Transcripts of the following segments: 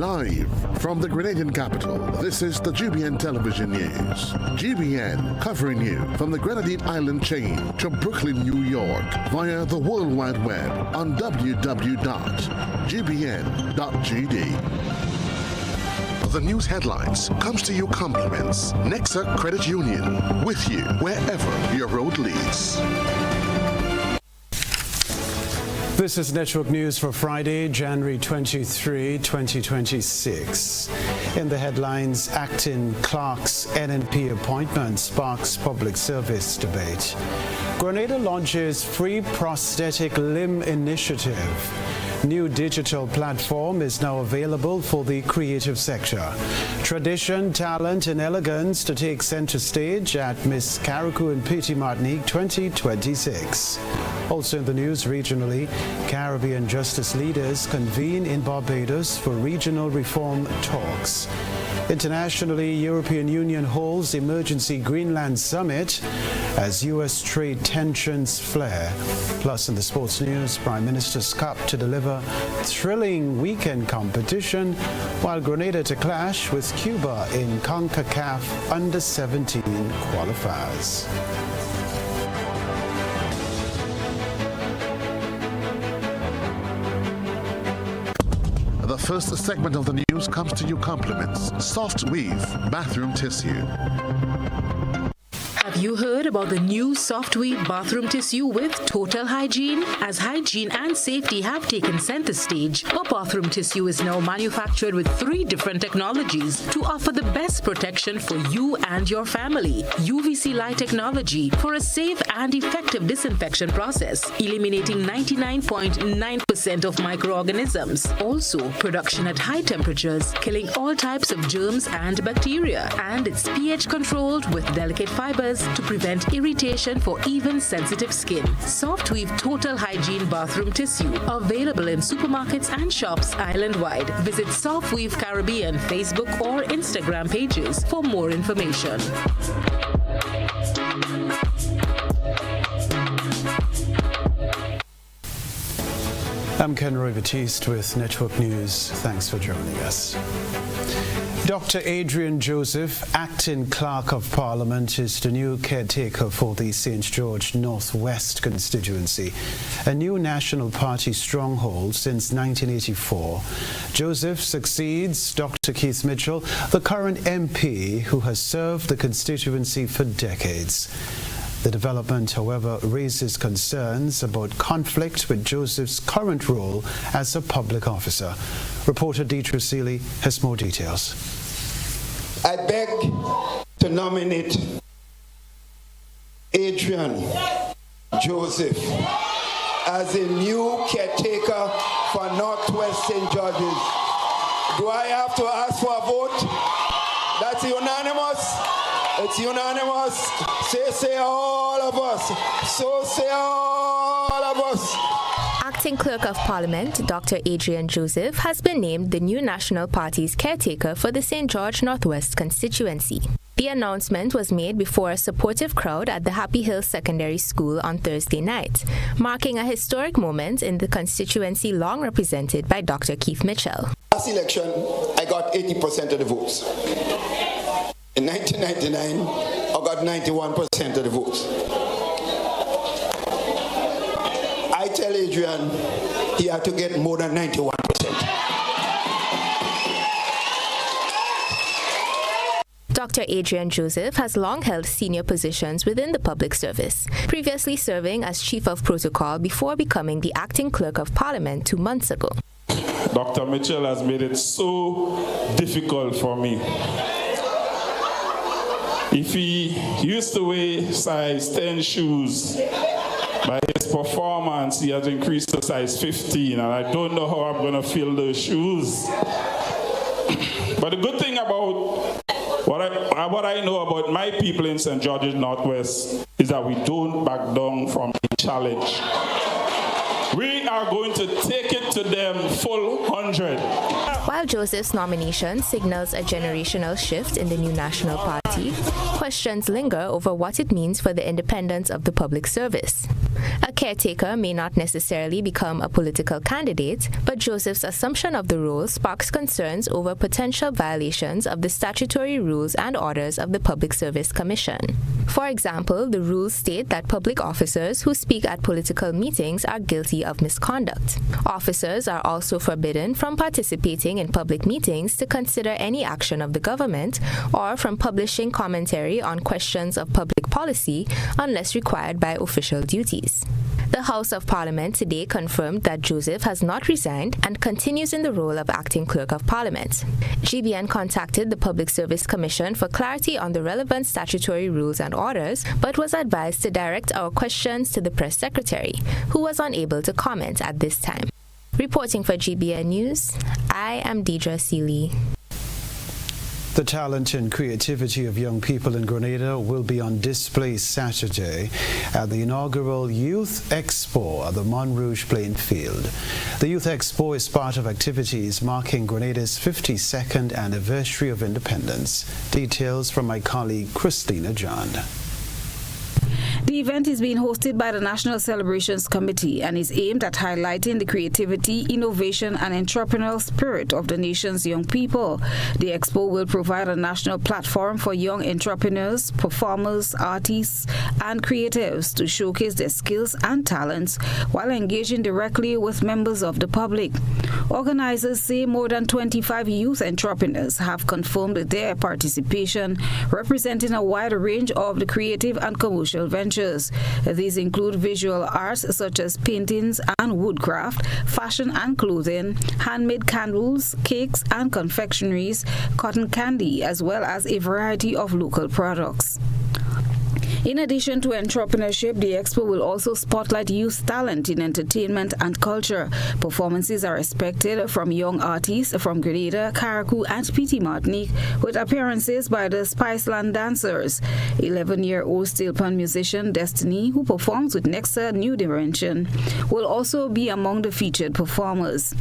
Live from the Grenadian capital, this is the GBN Television News. GBN covering you from the Grenadine Island chain to Brooklyn, New York via the World Wide Web on www.gbn.gd. The news headlines comes to you compliments. Nexa Credit Union, with you wherever your road leads. This is Network News for Friday, January 23, 2026. In the headlines, acting clerk's NNP appointment sparks public service debate. Grenada launches free prosthetic limb initiative. New digital platform is now available for the creative sector. Tradition, talent and elegance to take center stage at Miss Carriacou and Petit Martinique 2026. Also in the news regionally, Caribbean justice leaders convene in Barbados for regional reform talks. Internationally, European Union holds emergency Greenland summit as U.S. trade tensions flare. Plus in the sports news, Prime Minister's Cup to deliver thrilling weekend competition, while Grenada to clash with Cuba in CONCACAF Under-17 qualifiers. The first segment of the news comes to you compliments. Soft Weave bathroom tissue. Have you heard about the new Soft Weave bathroom tissue with total hygiene? As hygiene and safety have taken center stage, our bathroom tissue is now manufactured with 3 different technologies to offer the best protection for you and your family. UVC light technology for a safe and effective disinfection process, eliminating 99.9% of microorganisms. Also, production at high temperatures, killing all types of germs and bacteria. And it's pH controlled with delicate fibers to prevent irritation for even sensitive skin. Soft Weave Total Hygiene Bathroom Tissue, available in supermarkets and shops island-wide. Visit Soft Weave Caribbean Facebook or Instagram pages for more information. I'm Kenroy Baptiste with Network News. Thanks for joining us. Dr. Adrian Joseph, acting clerk of Parliament, is the new caretaker for the St. George Northwest constituency, a new National Party stronghold since 1984. Joseph succeeds Dr. Keith Mitchell, the current MP who has served the constituency for decades. The development, however, raises concerns about conflict with Joseph's current role as a public officer. Reporter Deidre Seeley has more details. I beg to nominate Adrian Joseph as a new caretaker for Northwest St. George's. Do I have to ask for a vote? That's unanimous. It's unanimous. Say all of us. So say all of us. Acting Clerk of Parliament, Dr. Adrian Joseph, has been named the new National Party's caretaker for the St. George Northwest constituency. The announcement was made before a supportive crowd at the Happy Hill Secondary School on Thursday night, marking a historic moment in the constituency long represented by Dr. Keith Mitchell. Last election, I got 80% of the votes. In 1999, I got 91% of the votes. I tell Adrian he had to get more than 91%. Dr. Adrian Joseph has long held senior positions within the public service, previously serving as Chief of Protocol before becoming the Acting Clerk of Parliament 2 months ago. Dr. Mitchell has made it so difficult for me. If he used to wear size 10 shoes, by his performance, he has increased to size 15, and I don't know how I'm going to fill those shoes. But the good thing about what I know about my people in St. George's Northwest is that we don't back down from a challenge. We are going to take it to them full 100. While Joseph's nomination signals a generational shift in the new National Party, questions linger over what it means for the independence of the public service. A caretaker may not necessarily become a political candidate, but Joseph's assumption of the role sparks concerns over potential violations of the statutory rules and orders of the Public Service Commission. For example, the rules state that public officers who speak at political meetings are guilty of misconduct. Officers are also forbidden from participating in public meetings to consider any action of the government or from publishing commentary on questions of public policy unless required by official duties. The House of Parliament today confirmed that Joseph has not resigned and continues in the role of acting Clerk of Parliament. GBN contacted the Public Service Commission for clarity on the relevant statutory rules and orders, but was advised to direct our questions to the Press Secretary, who was unable to comment at this time. Reporting for GBN News, I am Deidre Seeley. The talent and creativity of young people in Grenada will be on display Saturday at the inaugural Youth Expo at the Montrouge Playing Field. The Youth Expo is part of activities marking Grenada's 52nd anniversary of independence. Details from my colleague Christina John. The event is being hosted by the National Celebrations Committee and is aimed at highlighting the creativity, innovation and entrepreneurial spirit of the nation's young people. The expo will provide a national platform for young entrepreneurs, performers, artists and creatives to showcase their skills and talents while engaging directly with members of the public. Organizers say more than 25 youth entrepreneurs have confirmed their participation, representing a wide range of the creative and commercial ventures. These include visual arts such as paintings and woodcraft, fashion and clothing, handmade candles, cakes and confectionaries, cotton candy, as well as a variety of local products. In addition to entrepreneurship, the expo will also spotlight youth talent in entertainment and culture. Performances are expected from young artists from Grenada, Carriacou and PT Martinique, with appearances by the Spiceland Dancers. 11-year-old steel pan musician Destiny, who performs with Nexa New Dimension, will also be among the featured performers.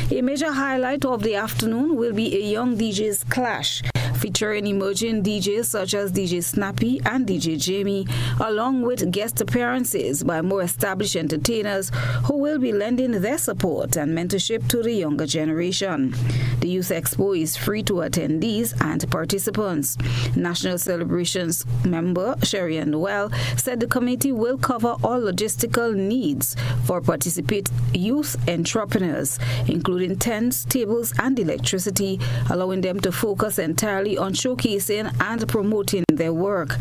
A major highlight of the afternoon will be a young DJ's clash, featuring emerging DJs such as DJ Snappy and DJ Jamie, along with guest appearances by more established entertainers who will be lending their support and mentorship to the younger generation. The Youth Expo is free to attendees and participants. National Celebrations member Sherry Noel said the committee will cover all logistical needs for participant youth entrepreneurs, including tents, tables and electricity, allowing them to focus entirely on showcasing and promoting their work.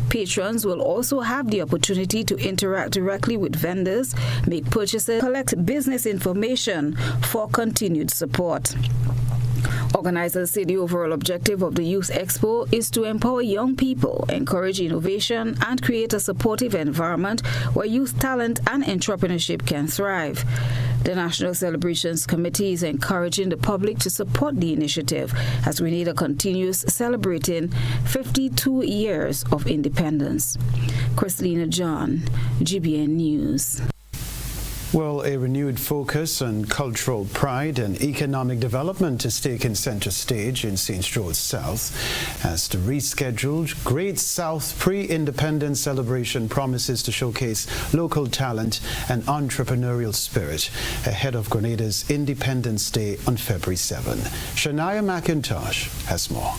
Patrons will also have the opportunity to interact directly with vendors, make purchases, collect business information for continued support. Organizers say the overall objective of the Youth Expo is to empower young people, encourage innovation, and create a supportive environment where youth talent and entrepreneurship can thrive. The National Celebrations Committee is encouraging the public to support the initiative as Grenada continues celebrating 52 years of independence. Christina John, GBN News. Well, a renewed focus on cultural pride and economic development is taking center stage in St. George South as the rescheduled Great South Pre-Independence Celebration promises to showcase local talent and entrepreneurial spirit ahead of Grenada's Independence Day on February 7. Shania McIntosh has more.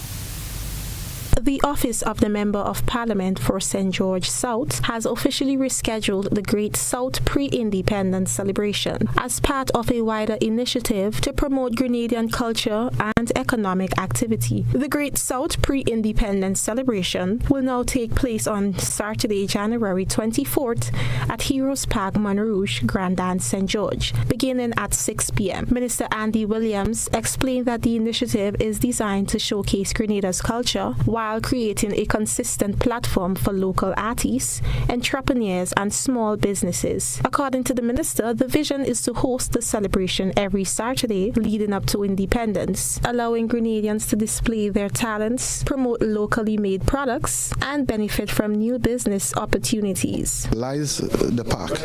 The Office of the Member of Parliament for St. George South has officially rescheduled the Great South Pre-Independence Celebration as part of a wider initiative to promote Grenadian culture and economic activity. The Great South Pre-Independence Celebration will now take place on Saturday, January 24th at Heroes Park, Montrouge, Grandstand, St. George, beginning at 6 p.m. Minister Andy Williams explained that the initiative is designed to showcase Grenada's culture while while creating a consistent platform for local artists, entrepreneurs, and small businesses. According to the minister, the vision is to host the celebration every Saturday leading up to independence, allowing Grenadians to display their talents, promote locally made products, and benefit from new business opportunities. Lies the park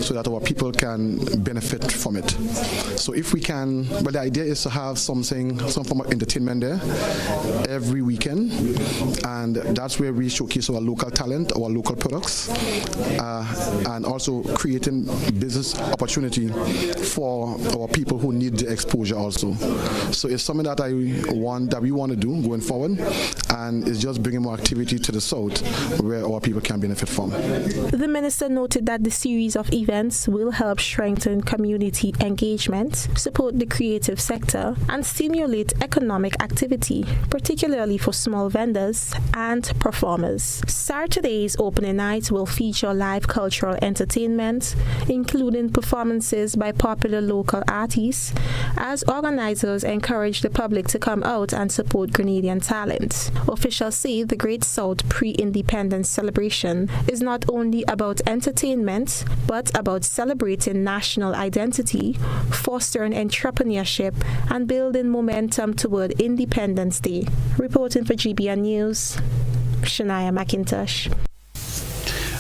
so that our people can benefit from it. So if we can, but the idea is to have some form of entertainment there every weekend, and that's where we showcase our local talent, our local products, and also creating business opportunity for our people who need the exposure also. So it's something that we want to do going forward, and it's just bringing more activity to the south where our people can benefit from. The minister noted that the series of events will help strengthen community engagement, support the creative sector, and stimulate economic activity, particularly for small vendors and performers. Saturday's opening night will feature live cultural entertainment, including performances by popular local artists, as organizers encourage the public to come out and support Grenadian talent. Officials say the Great South pre-independence celebration is not only about entertainment, but about celebrating national identity, fostering entrepreneurship, and building momentum toward Independence Day. Reporting for GBN News, Shania McIntosh.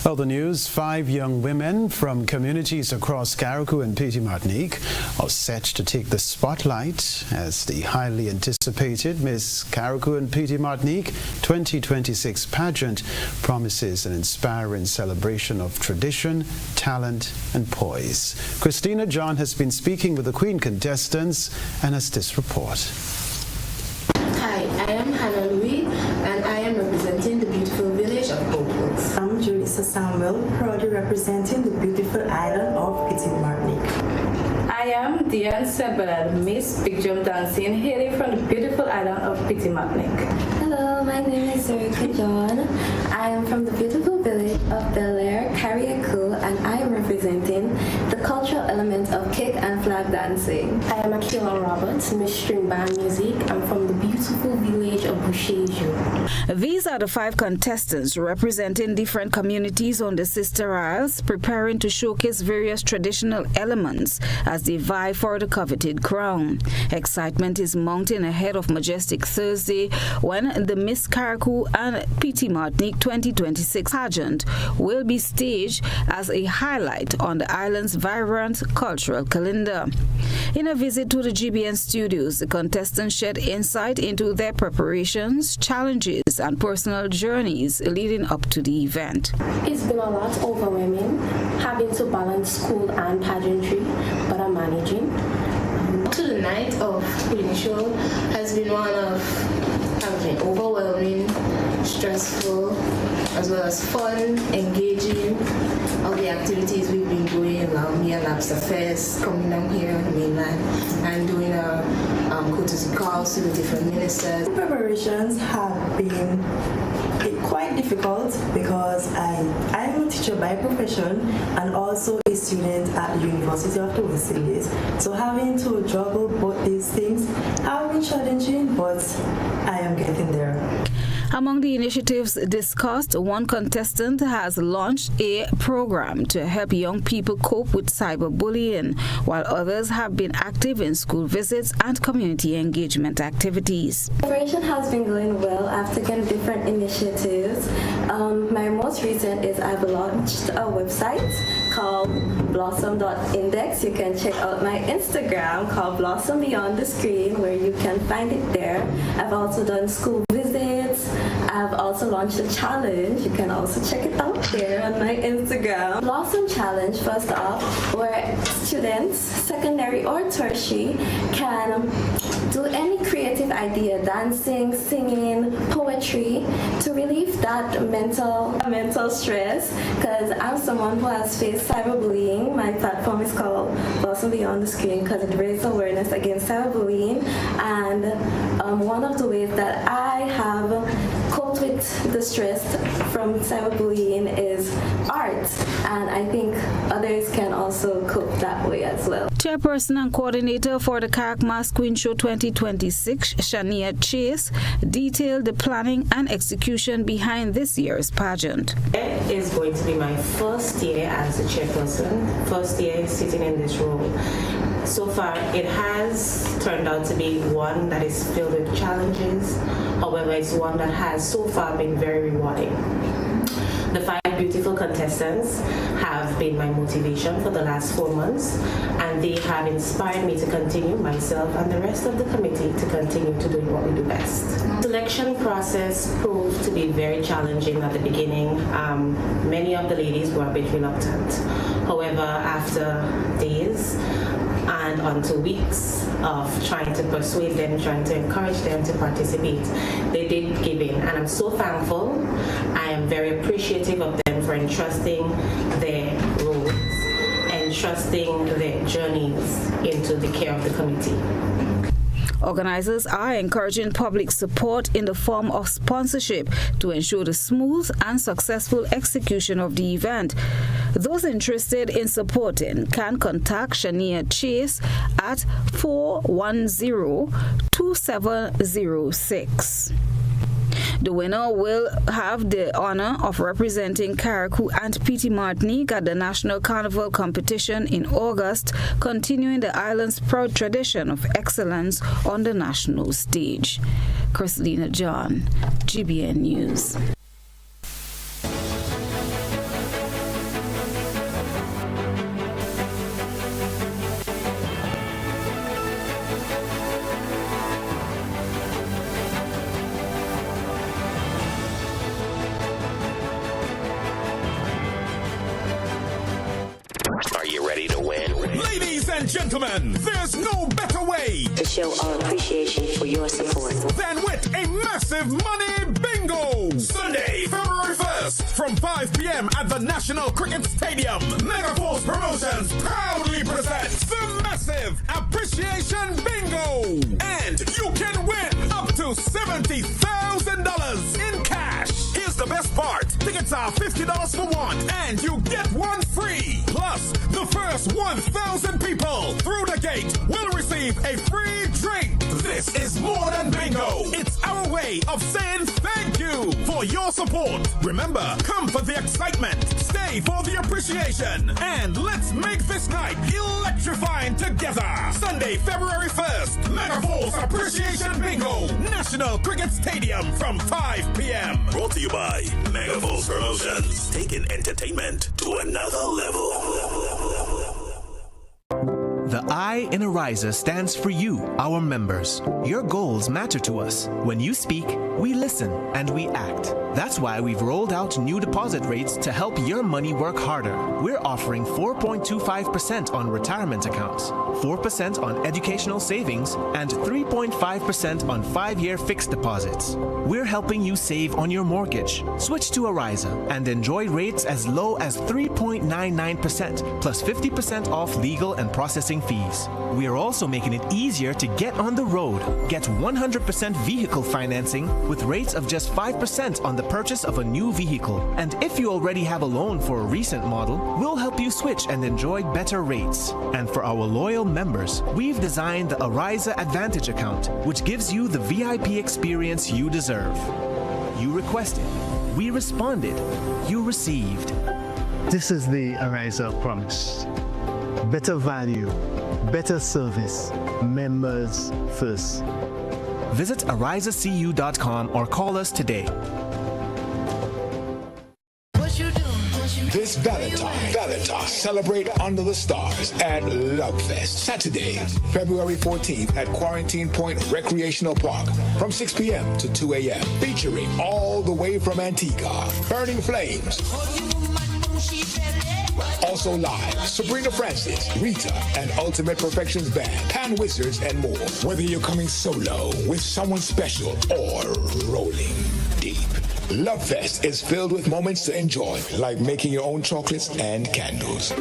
Other news, 5 young women from communities across Carriacou and Petite Martinique are set to take the spotlight as the highly anticipated Miss Carriacou and Petite Martinique 2026 pageant promises an inspiring celebration of tradition, talent, and poise. Christina John has been speaking with the Queen contestants and has this report. Hi, I am Hannah Louis, and I am representing the beautiful village of Opals. I'm Julissa Samuel, proudly representing the beautiful island of Petite Martinique. I am Diane Sebel, Miss Big Jump Dancing, hailing from the beautiful island of Petite Martinique. Hello, my name is Zurika John. I am from the beautiful village of Bel Air, Carriacou, and I am representing the cultural elements of kick and flag dancing. I am Akila Roberts, Miss String Band Music. I'm from the beautiful village of Bouchejo. These are the 5 contestants representing different communities on the Sister Isles, preparing to showcase various traditional elements as they vie for the coveted crown. Excitement is mounting ahead of Majestic Thursday, when the Miss Carriacou and Petite Martinique 2026 pageant will be staged as a highlight on the island's vibrant cultural calendar. In a visit to the GBN studios, the contestants shed insight into their preparations, challenges, and personal journeys leading up to the event. It's been a lot overwhelming, having to balance school and pageantry, but I'm managing. To the night of the show has been overwhelming, stressful, as well as fun, engaging. All the activities we've been doing, me and Lobster Fest, coming down here on the mainland, and doing courtesy calls to the different ministers. Preparations have been quite difficult because I am a teacher by profession and also a student at the University of the West Indies. So having to juggle both these things have been challenging, but I am getting there. Among the initiatives discussed, one contestant has launched a program to help young people cope with cyberbullying, while others have been active in school visits and community engagement activities. Preparation has been going well. I've taken different initiatives. My most recent is I've launched a website called blossom.index. You can check out my Instagram called Blossom Beyond the Screen, where you can find it there. I've also done school visits. I've also launched a challenge. You can also check it out there on my Instagram. Blossom Challenge, first off, where students, secondary or tertiary, can do any creative idea, dancing, singing, poetry, to relieve that mental stress, because I'm someone who has faced cyberbullying. My platform is called Blossom Beyond the Screen because it raises awareness against cyberbullying, and one of the ways that I have coped with the stress from cyberbullying is art, and I think others can also cope that way as well. Chairperson and coordinator for the Caracmas Queen Show 2026, Shania Chase, detailed the planning and execution behind this year's pageant. It is going to be my first year as a chairperson, first year sitting in this role. So far, it has turned out to be one that is filled with challenges. However, it's one that has so far been very rewarding. The 5 beautiful contestants have been my motivation for the last 4 months, and they have inspired me to continue, myself and the rest of the committee, to continue to do what we do best. Selection process proved to be very challenging at the beginning. Many of the ladies were a bit reluctant. However, after days and until weeks of trying to persuade them, trying to encourage them to participate, they did give in, and I'm so thankful. I am very appreciative of them for entrusting their roles and trusting their journeys into the care of the committee. Organizers are encouraging public support in the form of sponsorship to ensure the smooth and successful execution of the event. Those interested in supporting can contact Shania Chase at 410-2706. The winner will have the honor of representing Carriacou and Petit Martinique at the National Carnival competition in August, continuing the island's proud tradition of excellence on the national stage. Christina John, GBN News. Gentlemen, there's no better way to show our appreciation for your support than with a massive money bingo. Sunday, February 1st, from 5 p.m. at the National Cricket Stadium, Megaforce Promotions proudly presents the massive appreciation bingo. And you can win up to $70,000 in cash. Here's the best part. Tickets are $50 for one, and you get one free. Plus, the first 1,000 people through the gate will receive a free drink. This is more than bingo. It's our way of saying thank you for your support. Remember, come for the excitement, stay for the appreciation, and let's make this night electrifying together. Sunday, February 1st, Megaforce Appreciation Bingo, National Cricket Stadium from 5 p.m. Brought to you by Megaforce Promotions, taking entertainment to another level. The I in Ariza stands for you, our members. Your goals matter to us. When you speak, we listen and we act. That's why we've rolled out new deposit rates to help your money work harder. We're offering 4.25% on retirement accounts, 4% on educational savings, and 3.5% on 5-year fixed deposits. We're helping you save on your mortgage. Switch to Ariza and enjoy rates as low as 3.99% plus 50% off legal and processing fees. We are also making it easier to get on the road. Get 100% vehicle financing with rates of just 5% on the purchase of a new vehicle. And if you already have a loan for a recent model, we'll help you switch and enjoy better rates. And for our loyal members, we've designed the Ariza Advantage account, which gives you the VIP experience you deserve. You requested, we responded, you received. This is the Ariza promise. Better value, better service, members first. Visit arizacu.com or call us today. This Valentine, celebrate under the stars at Lovefest. Saturday, February 14th at Quarantine Point Recreational Park from 6 p.m. to 2 a.m. Featuring all the way from Antigua, Burning Flames. Also live, Sabrina Francis, Rita, and Ultimate Perfections Band, Pan Wizards, and more. Whether you're coming solo, with someone special, or rolling deep. Lovefest is filled with moments to enjoy, like making your own chocolates and candles.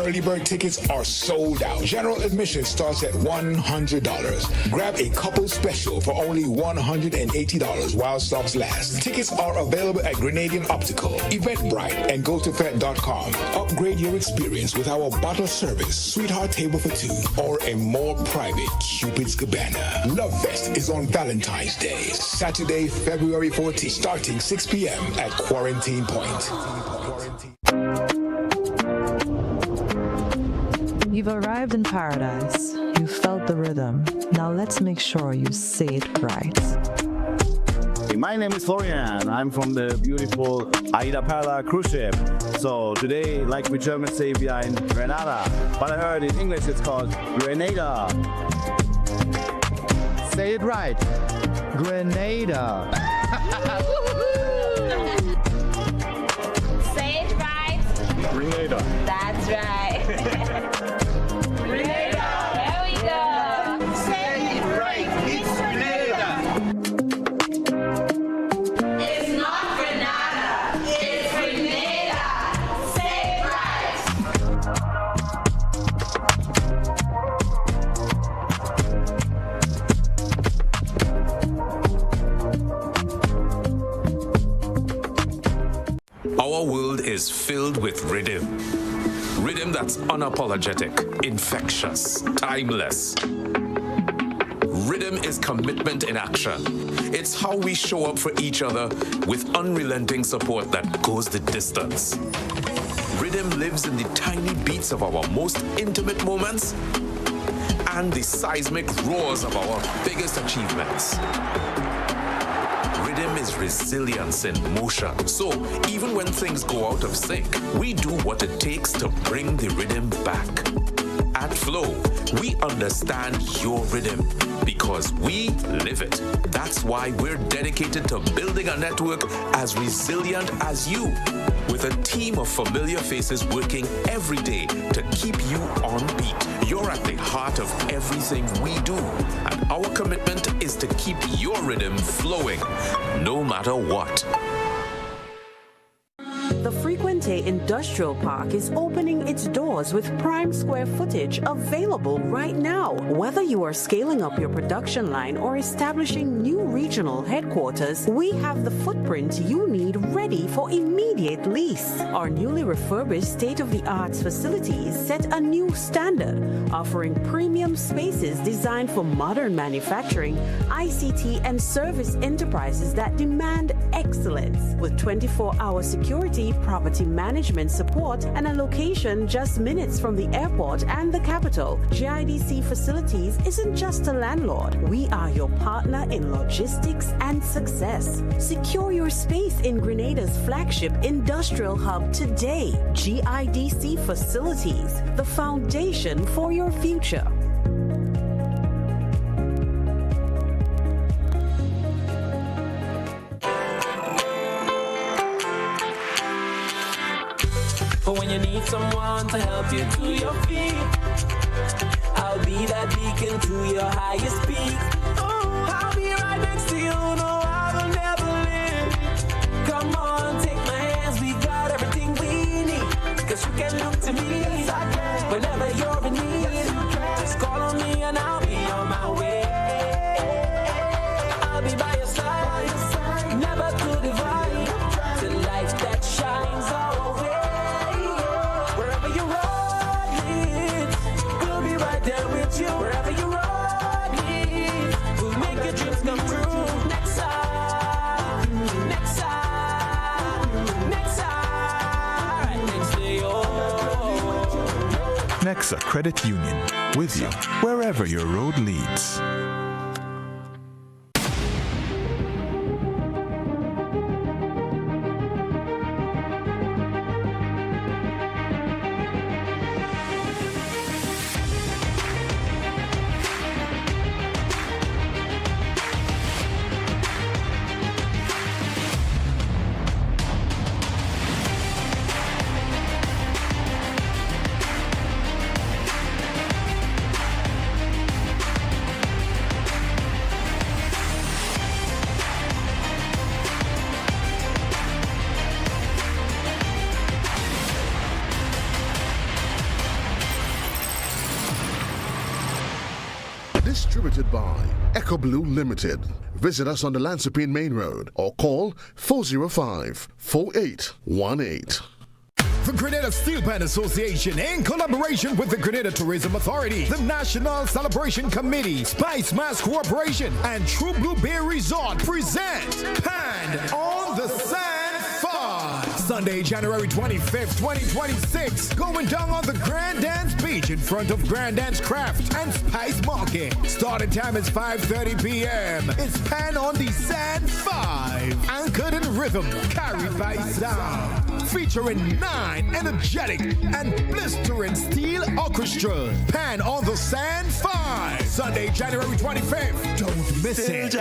early bird tickets are sold out. General admission starts at $100. Grab a couple special for only $180 while stocks last. Tickets are available at Grenadian Optical, Eventbrite, and GoToFet.com. Upgrade your experience with our bottle service, Sweetheart Table for Two, or a more private Cupid's Cabana. Love Fest is on Valentine's Day, Saturday, February 14th, starting 6 p.m. at Quarantine Point. You've arrived in paradise. You felt the rhythm. Now let's make sure you say it right. My name is Florian. I'm from the beautiful Aida Perla cruise ship. So today, like we Germans say, we are in Grenada. But I heard in English it's called Grenada. Say it right. Grenada. Say it right. Grenada. That's right. Grenada. There we go. Say it right. It's Grenada. It's not Grenada. It's Grenada. Say it right. Our world is filled with rhythm. Rhythm that's unapologetic, infectious, timeless. Rhythm is commitment in action. It's how we show up for each other with unrelenting support that goes the distance. Rhythm lives in the tiny beats of our most intimate moments and the seismic roars of our biggest achievements. Rhythm is resilience in motion. So even when things go out of sync, we do what it takes to bring the rhythm back. At Flow, we understand your rhythm because we live it. That's why we're dedicated to building a network as resilient as you, with a team of familiar faces working every day to keep you on beat. You're at the heart of everything we do, and our commitment is to keep your rhythm flowing, no matter what. The Frequente Industrial Park is opening its doors with prime square footage available right now. Whether you are scaling up your production line or establishing new regional headquarters, we have the footprint you need ready for immediate lease. Our newly refurbished state-of-the-art facilities set a new standard, offering premium spaces designed for modern manufacturing, ICT, and service enterprises that demand excellence. With 24-hour security, property management support, and a location just minutes from the airport and the capital, GIDC Facilities isn't just a landlord. We are your partner in logistics and success. Secure your space in Grenada's flagship industrial hub today. GIDC Facilities, the foundation for your future. But when you need someone to help you to your feet, I'll be that beacon to your highest peak. I'll be right next to you, no, I will never leave. Come on, take my hands, we got everything we need. Cause you can look to me whenever you're in need. Just call on me and I'll be on my way. I'll be by your side, never to divide. The light that shines our way. Wherever you ride me, we'll make your dreams come true. Next time, next time, next time, next day, oh. Nexa Credit Union, with you wherever your road leads. Distributed by Echo Blue Limited. Visit us on the Lansopine Main Road or call 405-4818. The Grenada Steel Pan Association, in collaboration with the Grenada Tourism Authority, the National Celebration Committee, Spice Mass Corporation, and True Blue Bay Resort present Pan on the Sand 5. Sunday, January 25th, 2026. Going down on the Grand Dance Beach in front of Grand Dance Craft and Spice Market. Starting time is 5:30 p.m. It's Pan on the Sand 5. Anchored in rhythm, carried by sound. Featuring 9 energetic and blistering steel orchestras. Pan on the Sand 5. Sunday, January 25th. Don't miss it.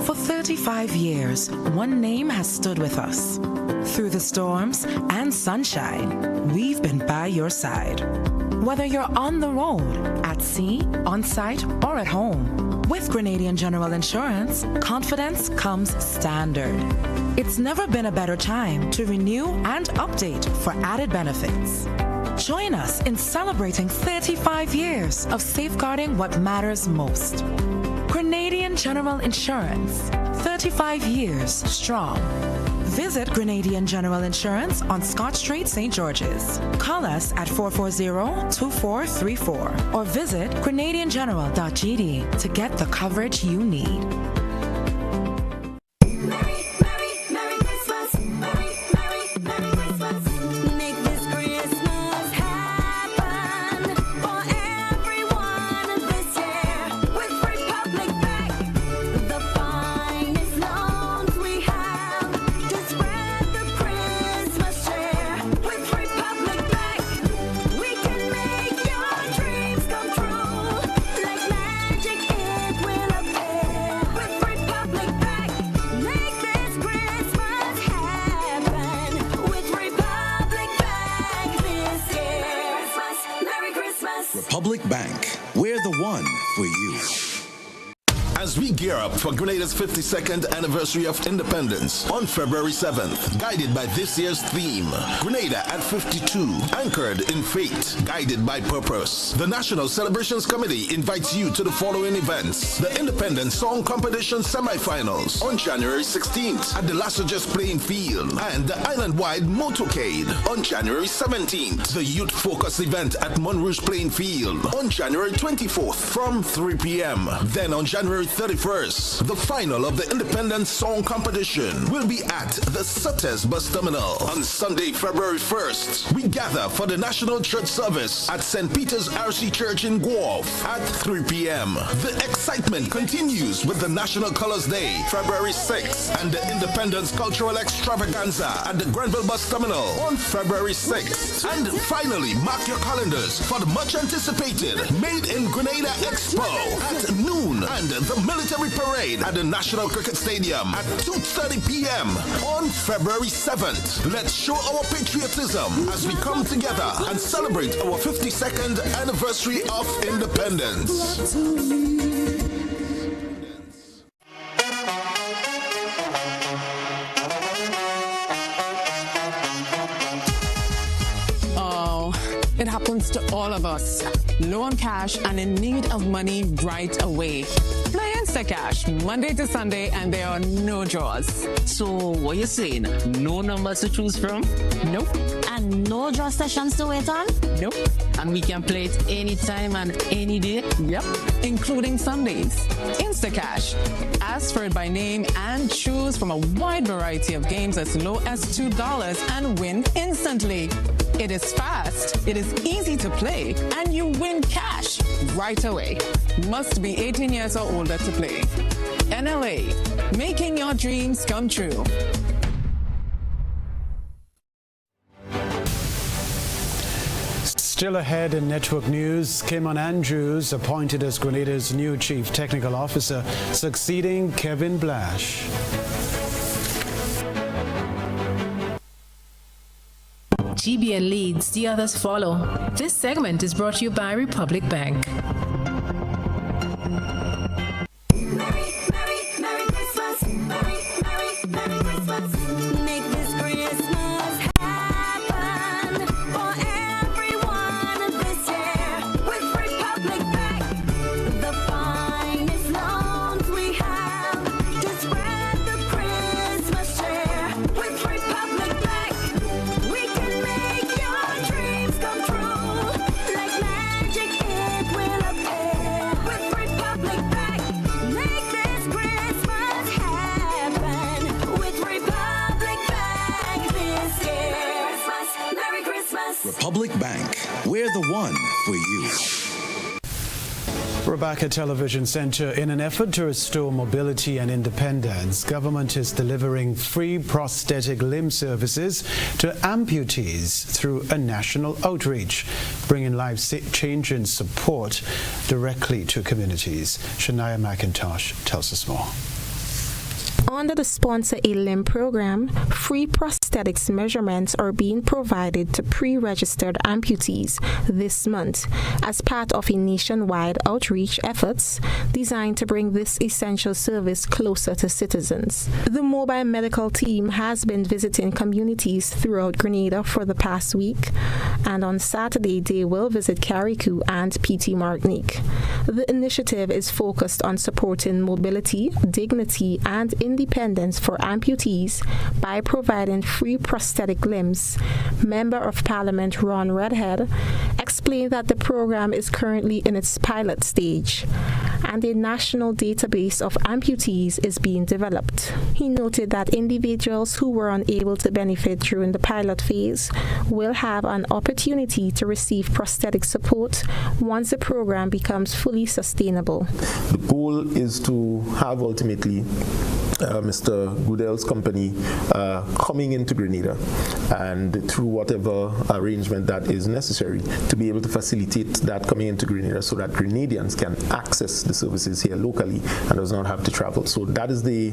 For 35 years, one name has stood with us. Through the storms and sunshine, we've been by your side. Whether you're on the road, at sea, on site, or at home, with Grenadian General Insurance, confidence comes standard. It's never been a better time to renew and update for added benefits. Join us in celebrating 35 years of safeguarding what matters most. Grenadian General Insurance, 35 years strong. Visit Grenadian General Insurance on Scott Street, St. George's. Call us at 440-2434 or visit grenadiangeneral.gd to get the coverage you need. Republic Bank, we're the one for you. As we gear up for Grenada's 52nd anniversary of independence on February 7th, guided by this year's theme, Grenada at 52, anchored in fate, guided by purpose. The National Celebrations Committee invites you to the following events: the Independence Song Competition semifinals on January 16th at the Lassages Playing Field, and the Island-wide Motorcade on January 17th. The Youth Focus event at Monrouge Playing Field on January 24th from 3 p.m. Then on January 31st, the final of the Independence Song Competition will be at the Sutters Bus Terminal. On Sunday, February 1st, we gather for the National Church Service at St. Peter's RC Church in Guelph at 3 p.m. The excitement continues with the National Colors Day, February 6th, and the Independence Cultural Extravaganza at the Grenville Bus Terminal on February 6th. And finally, mark your calendars for the much anticipated Made in Grenada Expo at noon and the military parade at the National Cricket Stadium at 2:30 p.m. on February 7th. Let's show our patriotism as we come together and celebrate our 52nd anniversary of independence. It happens to all of us. Low on cash and in need of money right away. Play Instacash Monday to Sunday and there are no draws. So what you saying? No numbers to choose from? Nope. And no draw sessions to wait on? Nope. And we can play it anytime and any day? Yep. Including Sundays. Instacash. Ask for it by name and choose from a wide variety of games as low as $2 and win instantly. It is fast, it is easy to play, and you win cash right away. Must be 18 years or older to play. NLA, making your dreams come true. Still ahead in network news, Kimon Andrews appointed as Grenada's new Chief Technical Officer, succeeding Kevin Blash. GBN leads, the others follow. This segment is brought to you by Republic Bank. Republic Bank, we're the one for you. Rebecca Television Center. In an effort to restore mobility and independence, government is delivering free prosthetic limb services to amputees through a national outreach, bringing life-changing support directly to communities. Shania McIntosh tells us more. Under the Sponsor a Limb program, free prosthetics measurements are being provided to pre-registered amputees this month as part of a nationwide outreach efforts designed to bring this essential service closer to citizens. The mobile medical team has been visiting communities throughout Grenada for the past week, and on Saturday they will visit Carriacou and PT Martinique. The initiative is focused on supporting mobility, dignity, and independence for amputees by providing free prosthetic limbs. Member of Parliament Ron Redhead explained that the program is currently in its pilot stage and a national database of amputees is being developed. He noted that individuals who were unable to benefit during the pilot phase will have an opportunity to receive prosthetic support once the program becomes fully sustainable. The goal is to have ultimately Mr. Goodell's company coming into Grenada, and through whatever arrangement that is necessary to be able to facilitate that coming into Grenada so that Grenadians can access the services here locally and does not have to travel. So that is the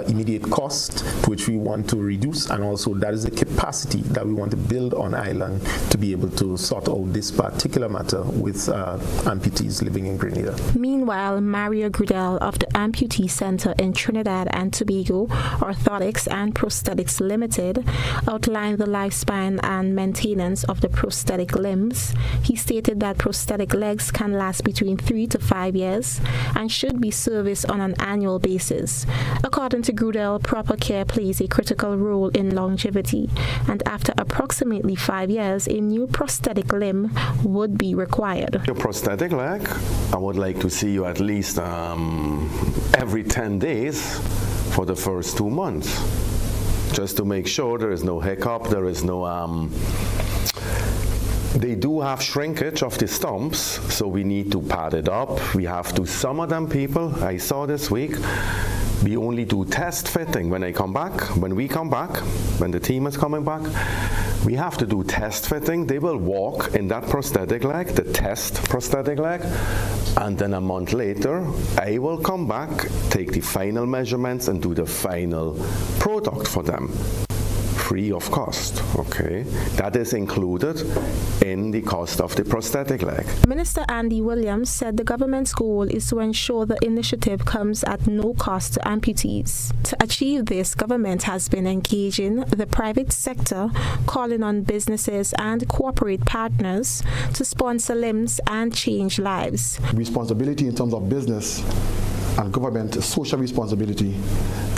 immediate cost which we want to reduce, and also that is the capacity that we want to build on island to be able to sort out this particular matter with amputees living in Grenada. Meanwhile, Mario Goodell of the Amputee Center in Trinidad and Tobago, Orthotics and Prosthetics Limited, outlined the lifespan and maintenance of the prosthetic limbs. He stated that prosthetic legs can last between 3 to 5 years and should be serviced on an annual basis. According to Goodell, proper care plays a critical role in longevity, and after approximately 5 years, a new prosthetic limb would be required. Your prosthetic leg, I would like to see you at least every 10 days for the first 2 months, just to make sure there is no hiccup, there is no they do have shrinkage of the stumps, so we need to pad it up. We have to, some of them people, I saw this week, we only do test fitting when they come back. When we come back, when the team is coming back, we have to do test fitting. They will walk in that prosthetic leg, the test prosthetic leg, and then a month later, I will come back, take the final measurements and do the final product for them, free of cost, okay? That is included in the cost of the prosthetic leg. Minister Andy Williams said the government's goal is to ensure the initiative comes at no cost to amputees. To achieve this, government has been engaging the private sector, calling on businesses and corporate partners to sponsor limbs and change lives. Responsibility in terms of business and government social responsibility,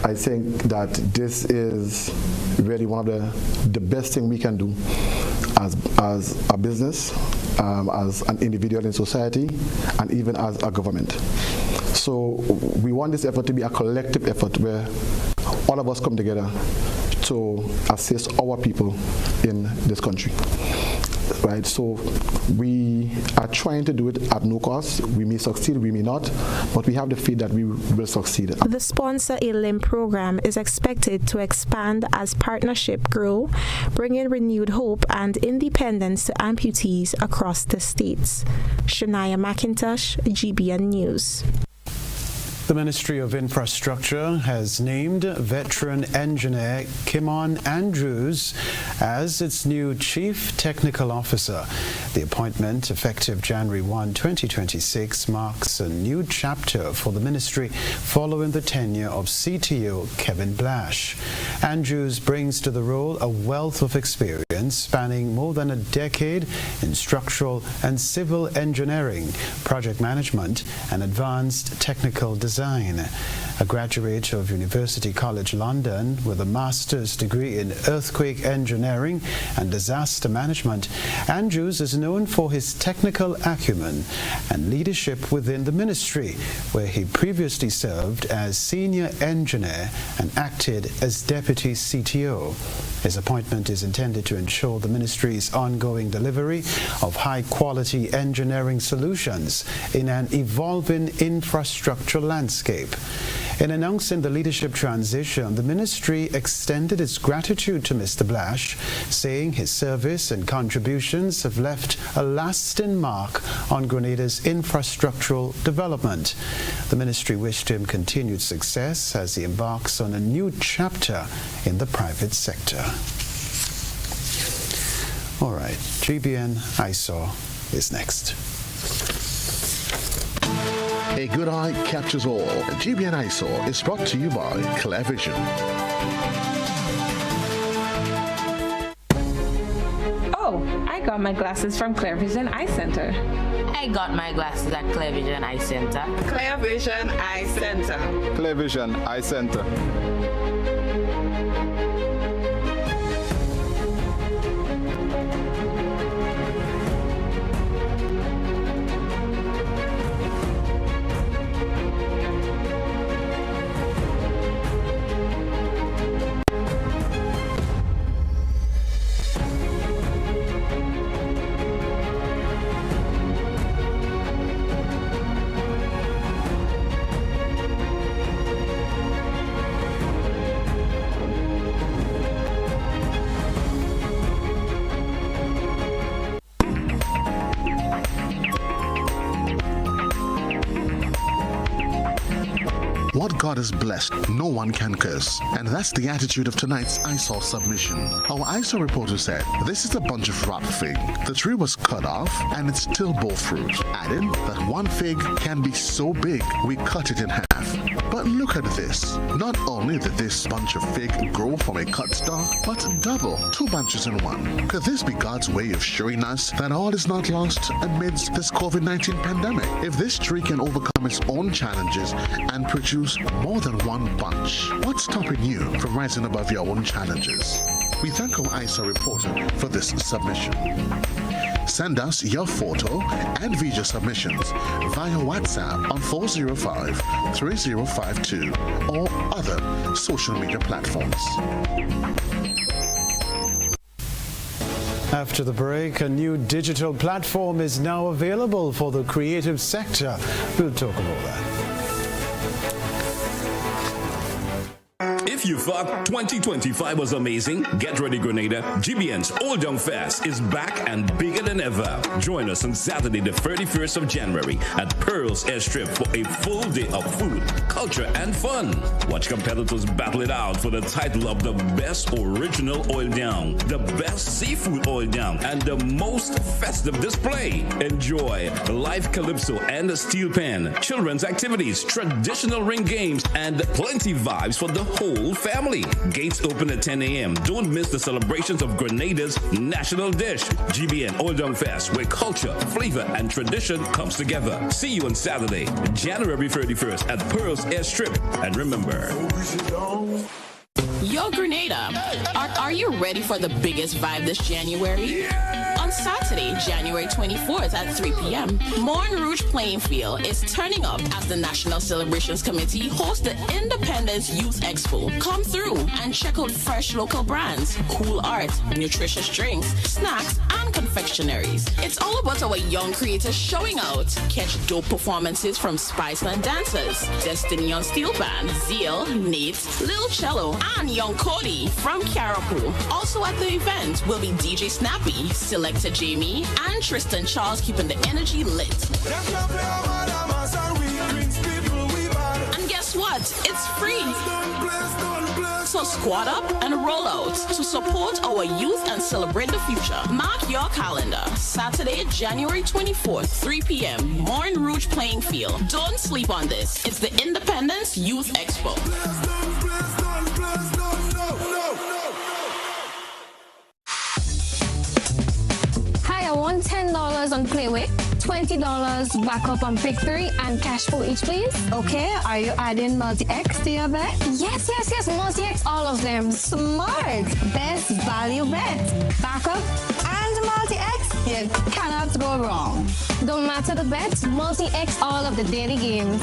I think that this is really one of the best thing we can do as a business, as an individual in society, and even as a government. So we want this effort to be a collective effort where all of us come together to assist our people in this country. Right, so we are trying to do it at no cost. We may succeed, we may not, but we have the faith that we will succeed. The Sponsor a Limb program is expected to expand as partnership grow, bringing renewed hope and independence to amputees across the states. Shania McIntosh, GBN News. The Ministry of Infrastructure has named veteran engineer Kimon Andrews as its new Chief Technical Officer. The appointment, effective January 1, 2026, marks a new chapter for the ministry following the tenure of CTO Kevin Blash. Andrews brings to the role a wealth of experience spanning more than a decade in structural and civil engineering, project management, and advanced technical design. A graduate of University College London with a master's degree in earthquake engineering and disaster management, Andrews is known for his technical acumen and leadership within the ministry, where he previously served as senior engineer and acted as deputy CTO. His appointment is intended to ensure the ministry's ongoing delivery of high-quality engineering solutions in an evolving infrastructure landscape. In announcing the leadership transition, the ministry extended its gratitude to Mr. Blash, saying his service and contributions have left a lasting mark on Grenada's infrastructural development. The ministry wished him continued success as he embarks on a new chapter in the private sector. All right, GBN ISOR is next. A good eye captures all. GBN ISOR is brought to you by Clear Vision. Oh, I got my glasses from Clear Vision Eye Center. I got my glasses at Clear Vision Eye Center. Clear Vision Eye Center. Clear Vision Eye Center. What God has blessed, no one can curse. And that's the attitude of tonight's ISOR submission. Our ISOR reporter said, this is a bunch of rot fig. The tree was cut off and it still bore fruit. Adding that one fig can be so big, we cut it in half. But look at this. Not only did this bunch of fig grow from a cut stalk, but double, 2 bunches in one. Could this be God's way of showing us that all is not lost amidst this COVID-19 pandemic? If this tree can overcome its own challenges and produce more than one bunch, what's stopping you from rising above your own challenges? We thank our ISOR reporter for this submission. Send us your photo and video submissions via WhatsApp on 405-3052 or other social media platforms. After the break, a new digital platform is now available for the creative sector. We'll talk about that. If you thought 2025 was amazing, get ready, Grenada. GBN's Old Young Fest is back and bigger than ever. Join us on Saturday, the 31st of January at Pearl's Airstrip for a full day of food, culture, and fun. Watch competitors battle it out for the title of the best original oil down, the best seafood oil down, and the most festive display. Enjoy live calypso and a steel pan, children's activities, traditional ring games, and plenty vibes for the whole family. Gates open at 10 a.m. Don't miss the celebrations of Grenada's national dish, GBN Old Young Fest, where culture, flavor, and tradition comes together. See you on Saturday, January 31st at Pearl's Airstrip. And remember, Yo, Grenada, are you ready for the biggest vibe this January? On Saturday, January 24th at 3 p.m., Morne Rouge Playing Field is turning up as the National Celebrations Committee hosts the Independence Youth Expo. Come through and check out fresh local brands, cool art, nutritious drinks, snacks, and confectionaries. It's all about our young creators showing out. Catch dope performances from Spiceland dancers, Destiny on Steel Band, Zeal, Nate, Lil Cello, and Young Cody from Carapoo. Also at the event will be DJ Snappy, Selecta Jamie, and Tristan Charles keeping the energy lit. And guess what? It's free. So squad up and roll out to support our youth and celebrate the future. Mark your calendar. Saturday, January 24th, 3 p.m. Morne Rouge Playing Field. Don't sleep on this. It's the Independence Youth Expo. I won $10 on Playway, $20 back up on Pick 3, and cash for each, please. Okay, are you adding multi-X to your bet? Yes, multi-X, all of them. Smart. Best value bet. Backup and multi-X. You cannot go wrong. Don't matter the bet, multi-X all of the daily games.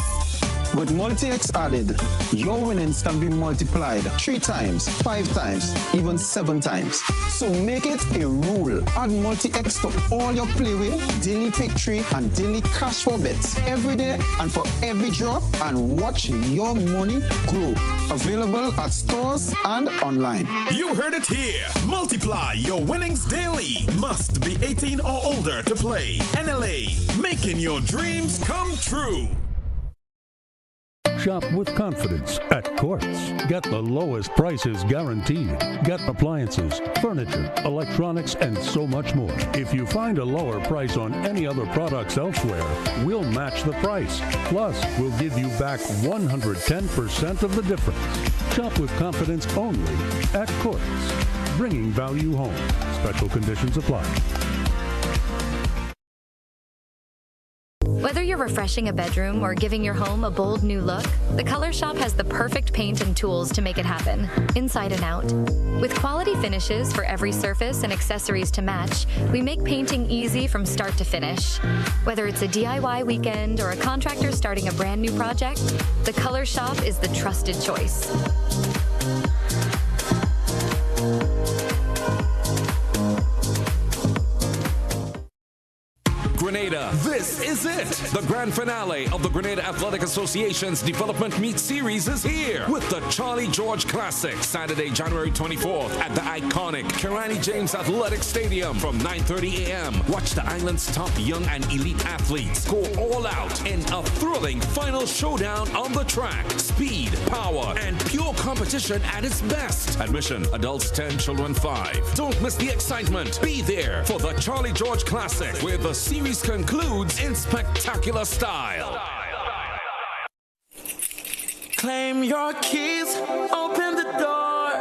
With Multi-X added, your winnings can be multiplied 3 times, 5 times, even 7 times. So make it a rule. Add Multi-X to all your play win, daily victory, and daily cash for bets every day and for every drop, and watch your money grow. Available at stores and online. You heard it here. Multiply your winnings daily. Must be 18 or older to play. NLA, making your dreams come true. Shop with confidence at Quartz. Get the lowest prices guaranteed. Get appliances, furniture, electronics, and so much more. If you find a lower price on any other products elsewhere, we'll match the price. Plus, we'll give you back 110% of the difference. Shop with confidence only at Quartz. Bringing value home. Special conditions apply. Whether you're refreshing a bedroom or giving your home a bold new look, the Color Shop has the perfect paint and tools to make it happen, inside and out. With quality finishes for every surface and accessories to match, we make painting easy from start to finish. Whether it's a DIY weekend or a contractor starting a brand new project, the Color Shop is the trusted choice. Grenada, this is it. The grand finale of the Grenada Athletic Association's Development Meet Series is here with the Charlie George Classic, Saturday, January 24th at the iconic Kerani James Athletic Stadium from 9:30 a.m. Watch the island's top young and elite athletes go all out in a thrilling final showdown on the track. Speed, power, and pure competition at its best. Admission, adults 10, children 5. Don't miss the excitement. Be there for the Charlie George Classic, where the series concludes in spectacular style. Claim your keys, open the door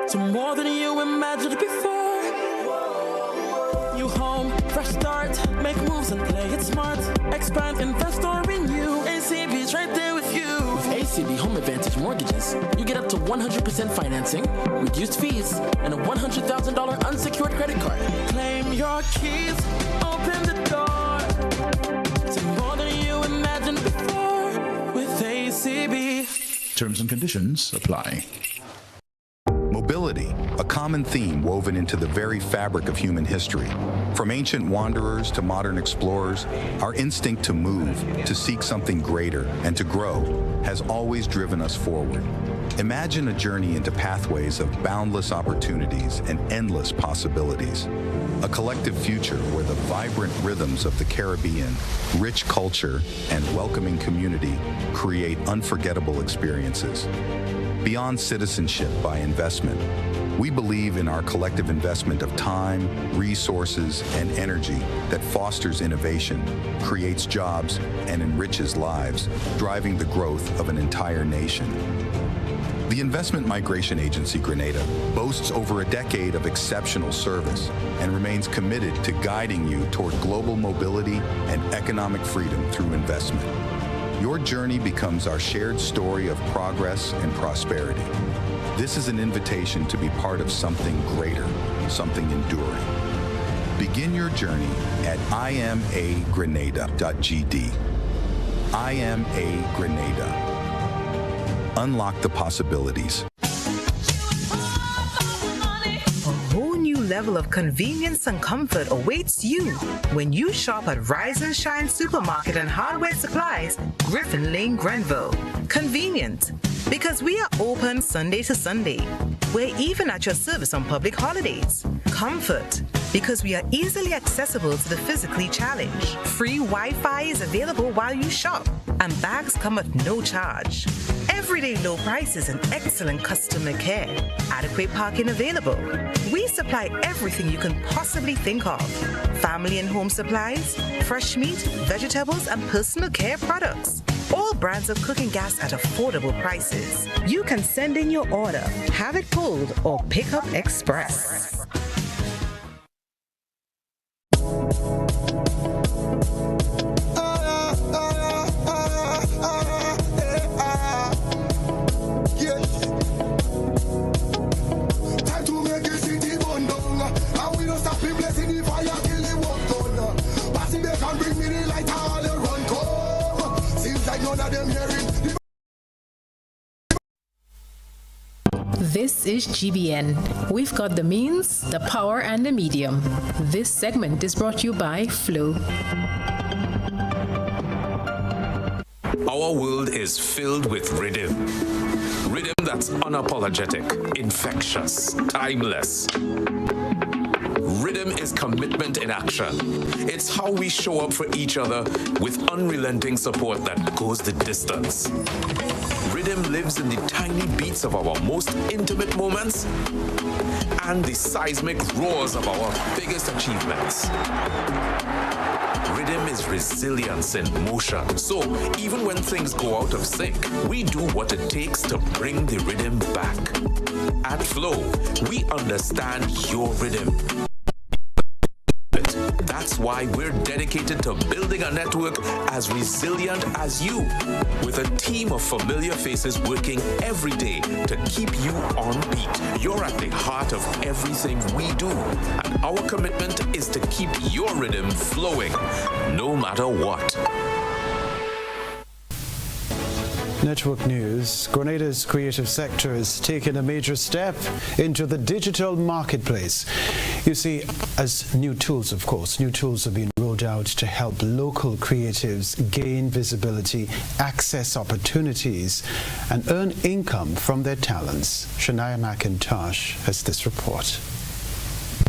to more than you imagined before. New home, fresh start, make moves and play it smart. Expand, invest or renew. ACB's right there with you. With ACB Home Advantage Mortgages, you get up to 100% financing, reduced fees, and a $100,000 unsecured credit card. Claim your keys, open the door to more than you imagined before with ACB. Terms and conditions apply. Mobility, a common theme woven into the very fabric of human history. From ancient wanderers to modern explorers, our instinct to move, to seek something greater, and to grow has always driven us forward. Imagine a journey into pathways of boundless opportunities and endless possibilities. A collective future where the vibrant rhythms of the Caribbean, rich culture, and welcoming community create unforgettable experiences. Beyond citizenship by investment, we believe in our collective investment of time, resources, and energy that fosters innovation, creates jobs, and enriches lives, driving the growth of an entire nation. The Investment Migration Agency Grenada boasts over a decade of exceptional service and remains committed to guiding you toward global mobility and economic freedom through investment. Your journey becomes our shared story of progress and prosperity. This is an invitation to be part of something greater, something enduring. Begin your journey at imagrenada.gd. IMA Grenada. Unlock the possibilities. A whole new level of convenience and comfort awaits you when you shop at Rise and Shine Supermarket and Hardware Supplies, Griffin Lane, Grenville. Convenient, because we are open Sunday to Sunday. We're even at your service on public holidays. Comfort, because we are easily accessible to the physically challenged. Free Wi-Fi is available while you shop, and bags come at no charge. Everyday low prices and excellent customer care. Adequate parking available. We supply everything you can possibly think of. Family and home supplies, fresh meat, vegetables, and personal care products. All brands of cooking gas at affordable prices. You can send in your order, have it pulled, or pick up express. None of them here This is GBN. We've got the means, the power, and the medium. This segment is brought to you by Flow. Our world is filled with rhythm. Rhythm that's unapologetic, infectious, timeless. Rhythm is commitment in action. It's how we show up for each other with unrelenting support that goes the distance. Rhythm lives in the tiny beats of our most intimate moments and the seismic roars of our biggest achievements. Rhythm is resilience in motion. So even when things go out of sync, we do what it takes to bring the rhythm back. At Flow, we understand your rhythm. That's why we're dedicated to building a network as resilient as you, with a team of familiar faces working every day to keep you on beat. You're at the heart of everything we do, and our commitment is to keep your rhythm flowing, no matter what. Network News. Grenada's creative sector has taken a major step into the digital marketplace. You see, as new tools have been rolled out to help local creatives gain visibility, access opportunities, and earn income from their talents. Shania McIntosh has this report.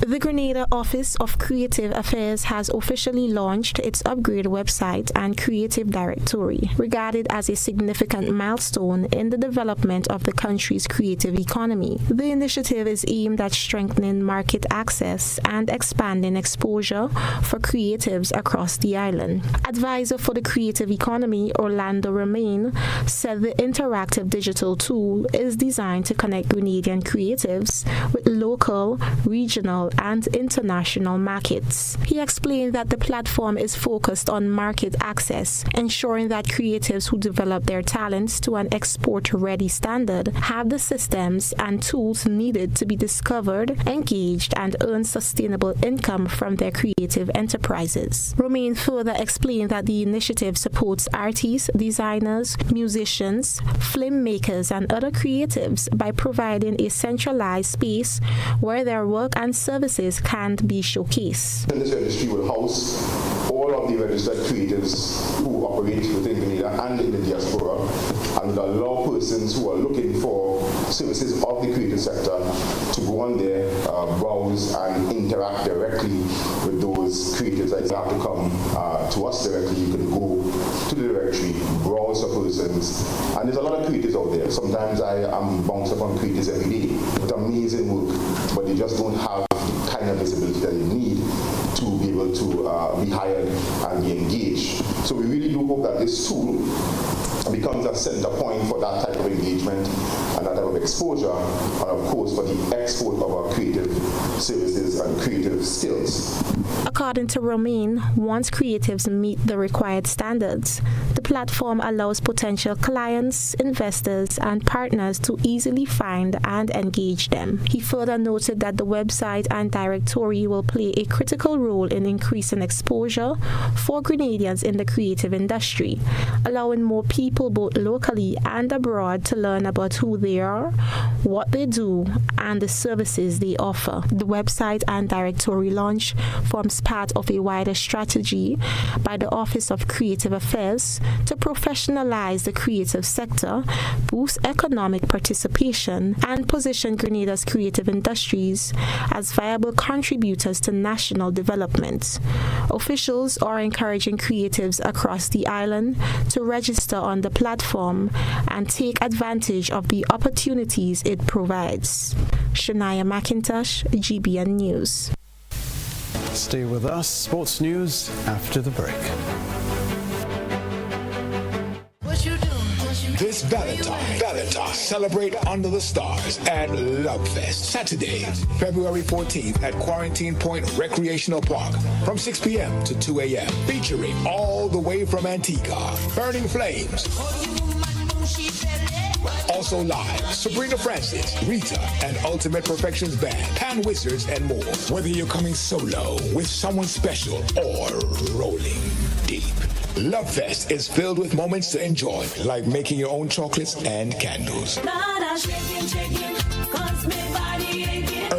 The Grenada Office of Creative Affairs has officially launched its upgrade website and creative directory, regarded as a significant milestone in the development of the country's creative economy. The initiative is aimed at strengthening market access and expanding exposure for creatives across the island. Advisor for the creative economy, Orlando Romain, said the interactive digital tool is designed to connect Grenadian creatives with local, regional, and international markets. He explained that the platform is focused on market access, ensuring that creatives who develop their talents to an export-ready standard have the systems and tools needed to be discovered, engaged, and earn sustainable income from their creative enterprises. Romain further explained that the initiative supports artists, designers, musicians, filmmakers, and other creatives by providing a centralized space where their work and services can be showcased. This registry will house all of the registered creatives who operate within Grenada and in the diaspora, and will allow persons who are looking for services of the creative sector to go on there, browse, and interact directly with those creatives. They have to come to us directly. You can go to the directory, browse for persons, and there's a lot of creatives out there. Sometimes I am bounced upon creatives every day with amazing work, but they just don't have the kind of visibility that they need to be able to be hired and be engaged. So we really do hope that this tool becomes a center point for that type of engagement and that type of exposure, and of course for the export of our creative services and creative skills. According to Romain, once creatives meet the required standards, the platform allows potential clients, investors, and partners to easily find and engage them. He further noted that the website and directory will play a critical role in increasing exposure for Grenadians in the creative industry, allowing more people both locally and abroad to learn about who they are, what they do, and the services they offer. The website and directory launch forms part of a wider strategy by the Office of Creative Affairs to professionalize the creative sector, boost economic participation, and position Grenada's creative industries as viable contributors to national development. Officials are encouraging creatives across the island to register on the platform and take advantage of the opportunities it provides. Shania McIntosh, GBN News. Stay with us. Sports news after the break. This Valentine, celebrate under the stars at Love Fest, Saturday, February 14th at Quarantine Point Recreational Park from 6 p.m. to 2 a.m. Featuring all the way from Antigua, Burning Flames. Also live, Sabrina Francis, Rita, and Ultimate Perfections Band, Pan Wizards, and more. Whether you're coming solo, with someone special, or rolling deep, Love Fest is filled with moments to enjoy, like making your own chocolates and candles.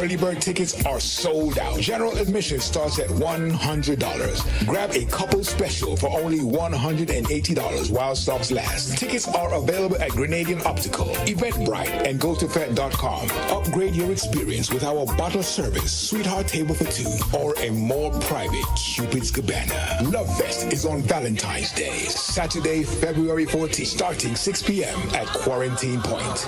Early bird tickets are sold out. General admission starts at $100. Grab a couple special for only $180 while stocks last. Tickets are available at Grenadian Optical, Eventbrite, and GoToFed.com. Upgrade your experience with our bottle service, Sweetheart Table for Two, or a more private Cupid's Cabana. Love Fest is on Valentine's Day, Saturday, February 14th, starting 6 p.m. at Quarantine Point.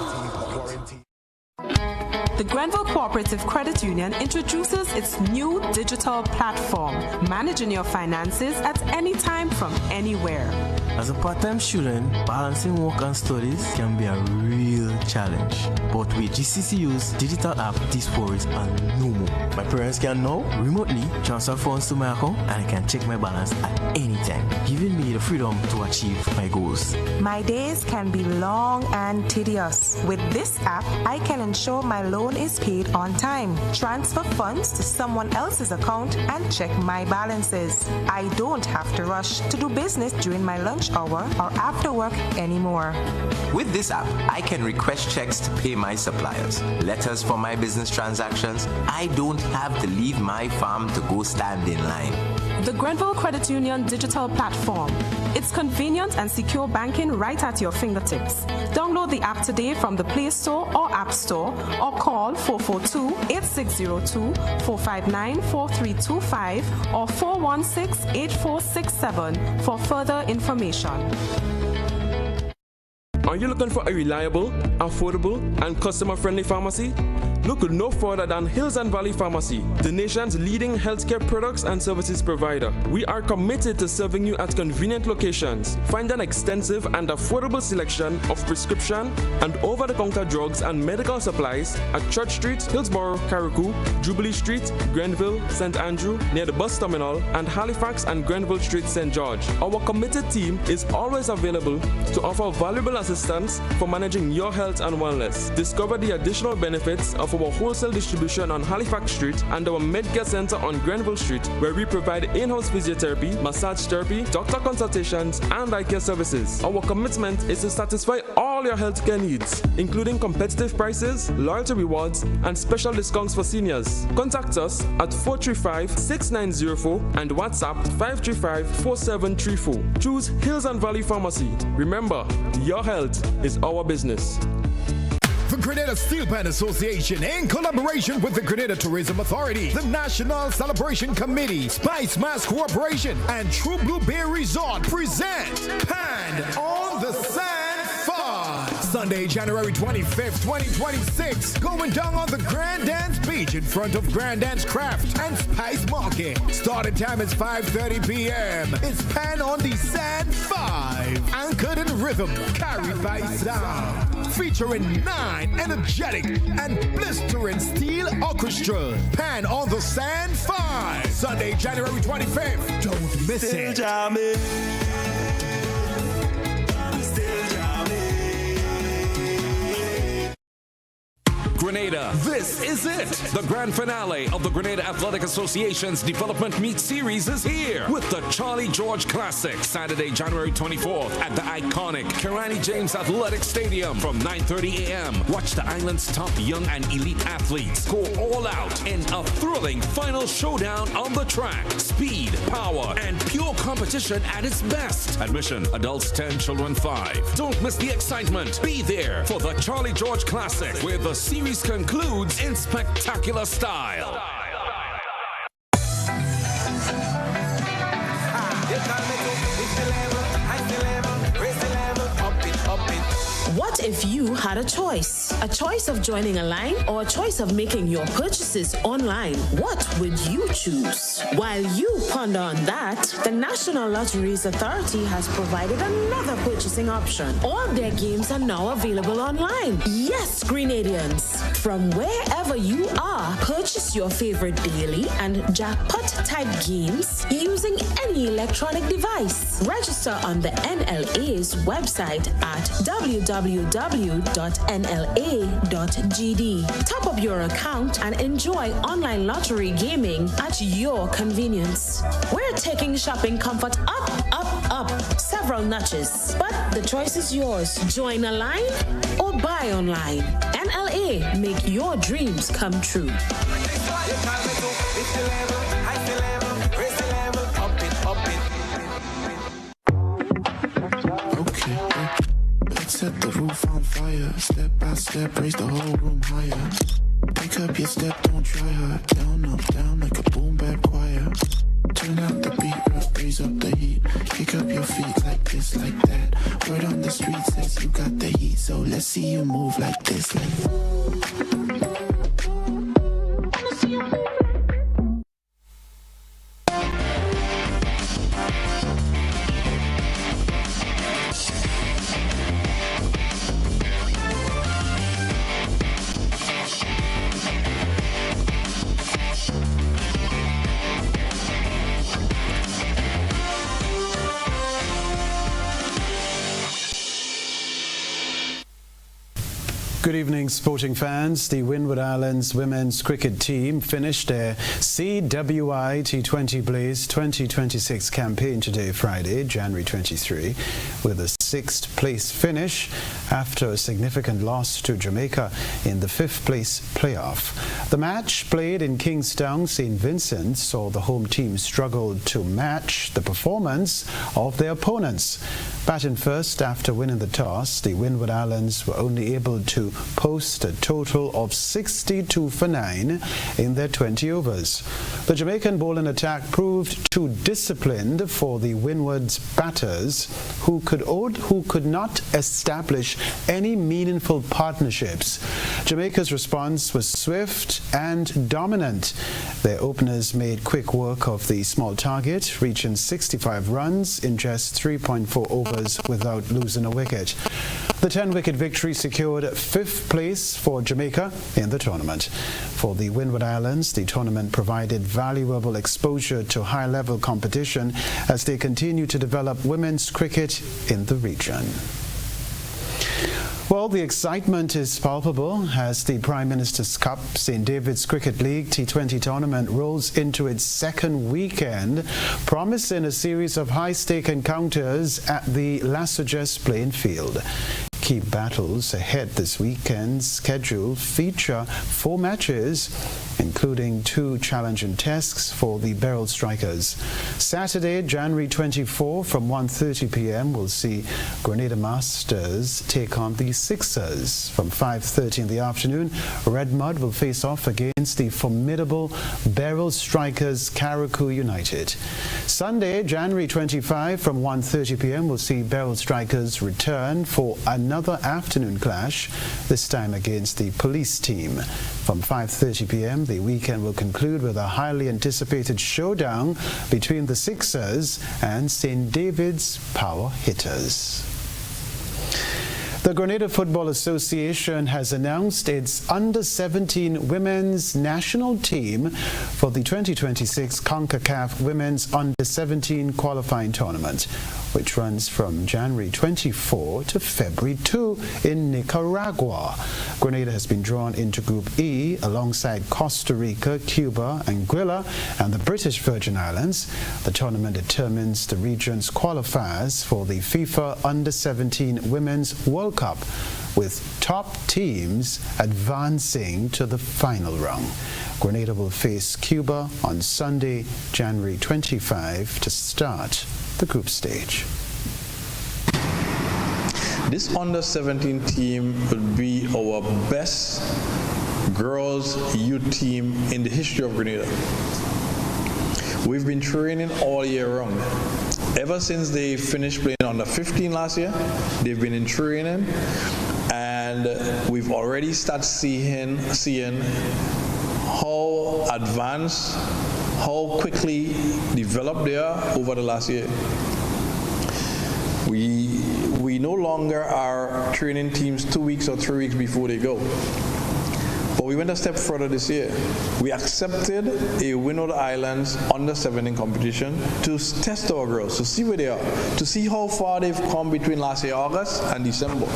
The Grenville Cooperative Credit Union introduces its new digital platform, managing your finances at any time from anywhere. As a part-time student, balancing work and studies can be a real challenge. But with GCCU's digital app, these worries are no more. My parents can now remotely transfer funds to my account and I can check my balance at any time, giving me the freedom to achieve my goals. My days can be long and tedious. With this app, I can ensure my loan is paid on time, transfer funds to someone else's account, and check my balances. I don't have to rush to do business during my lunch hour or after work anymore. With this app, I can request checks to pay my suppliers, letters for my business transactions. I don't have to leave my farm to go stand in line. The Grenville Credit Union digital platform. It's convenient and secure banking right at your fingertips. Download the app today from the Play Store or App Store or call 442-8602, 459-4325 or 416-8467 for further information. Are you looking for a reliable, affordable, and customer-friendly pharmacy? Look no further than Hills and Valley Pharmacy, the nation's leading healthcare products and services provider. We are committed to serving you at convenient locations. Find an extensive and affordable selection of prescription and over-the-counter drugs and medical supplies at Church Street, Hillsborough, Carriacou, Jubilee Street, Grenville, St. Andrew, near the bus terminal, and Halifax and Grenville Street, St. George. Our committed team is always available to offer valuable assistance for managing your health and wellness. Discover the additional benefits of our wholesale distribution on Halifax Street and our Medcare Center on Grenville Street, where we provide in-house physiotherapy, massage therapy, doctor consultations, and eye care services. Our commitment is to satisfy all your healthcare needs, including competitive prices, loyalty rewards, and special discounts for seniors. Contact us at 435-6904 and WhatsApp 535-4734. Choose Hills and Valley Pharmacy. Remember, your health is our business. The Grenada Steel Pan Association, in collaboration with the Grenada Tourism Authority, the National Celebration Committee, Spice Mass Corporation, and True Blue Bay Resort present Pan on the Sand Fun. Sunday, January 25th, 2026, going down on the Grand Dance Beach in front of Grand Dance Craft and Spice Market. Starting time is 5:30 p.m. It's Pan on the Sand 5, anchored in rhythm, carried by sound. Featuring 9 energetic and blistering steel orchestras. Pan on the Sand 5. Sunday, January 25th. Don't miss it. Grenada, this is it! The grand finale of the Grenada Athletic Association's Development Meet Series is here with the Charlie George Classic, Saturday, January 24th at the iconic Kenroy James Athletic Stadium from 9:30 a.m. Watch the island's top young and elite athletes go all out in a thrilling final showdown on the track. Speed, power, and pure competition at its best. Admission, adults 10, children 5. Don't miss the excitement. Be there for the Charlie George Classic, where the series concludes in spectacular style. What if you had a choice? A choice of joining a line or a choice of making your purchases online? What would you choose? While you ponder on that, the National Lotteries Authority has provided another purchasing option. All their games are now available online. Yes, Grenadians, from wherever you are, purchase your favorite daily and jackpot type games using any electronic device. Register on the NLA's website at www.nla.gov.gh Top up your account and enjoy online lottery gaming at your convenience. We're taking shopping comfort up several notches. But the choice is yours. Join a line or buy online. NLA, make your dreams come true. Set the roof on fire. Step by step, raise the whole room higher. Pick up your step, don't try hard. Down, up, down like a boom bap choir. Turn out the beat, raise up the heat. Kick up your feet like this, like that. Word on the street says you got the heat, so let's see you move like this, like that. Good evening, sporting fans. The Windward Islands women's cricket team finished their CWI T20 Blaze 2026 campaign today, Friday, January 23, with a 6th place finish after a significant loss to Jamaica in the 5th place playoff. The match, played in Kingstown, St. Vincent, saw the home team struggle to match the performance of their opponents. Batting first after winning the toss, the Windward Islands were only able to post a total of 62 for 9 in their 20 overs. The Jamaican bowling attack proved too disciplined for the Windward's batters, who could not establish any meaningful partnerships. Jamaica's response was swift and dominant. Their openers made quick work of the small target, reaching 65 runs in just 3.4 overs without losing a wicket. The 10-wicket victory secured 5th place for Jamaica in the tournament. For the Windward Islands, the tournament provided valuable exposure to high-level competition as they continue to develop women's cricket in the region. Well, the excitement is palpable as the Prime Minister's Cup St. David's Cricket League T20 tournament rolls into its second weekend, promising a series of high-stake encounters at the Lasogest playing field. Key battles ahead this weekend's schedule feature 4 matches, including 2 challenging tests for the Beryl Strikers. Saturday, January 24 from 1:30 p.m. we'll see Grenada Masters take on the Sixers. From 5:30 in the afternoon, Red Mud will face off against the formidable Beryl Strikers Carriacou United. Sunday, January 25 from 1:30 p.m. we'll see Beryl Strikers return for another afternoon clash, this time against the Police team. From 5:30 p.m. the weekend will conclude with a highly anticipated showdown between the Sixers and St. David's Power Hitters. The Grenada Football Association has announced its Under-17 women's national team for the 2026 CONCACAF Women's Under-17 qualifying tournament, which runs from January 24 to February 2 in Nicaragua. Grenada has been drawn into Group E alongside Costa Rica, Cuba, Anguilla, and the British Virgin Islands. The tournament determines the region's qualifiers for the FIFA Under-17 Women's World Cup, with top teams advancing to the final round. Grenada will face Cuba on Sunday, January 25 to start the group stage. This Under-17 team would be our best girls youth team in the history of Grenada. We've been training all year round. Ever since they finished playing Under-15 last year, they've been in training, and we've already started seeing how advanced, how quickly developed they are over the last year. We no longer are training teams 2 weeks or 3 weeks before they go. But we went a step further this year. We accepted a Windward Islands Under-17 competition to test our girls, to see where they are, to see how far they've come between last year, August, and December.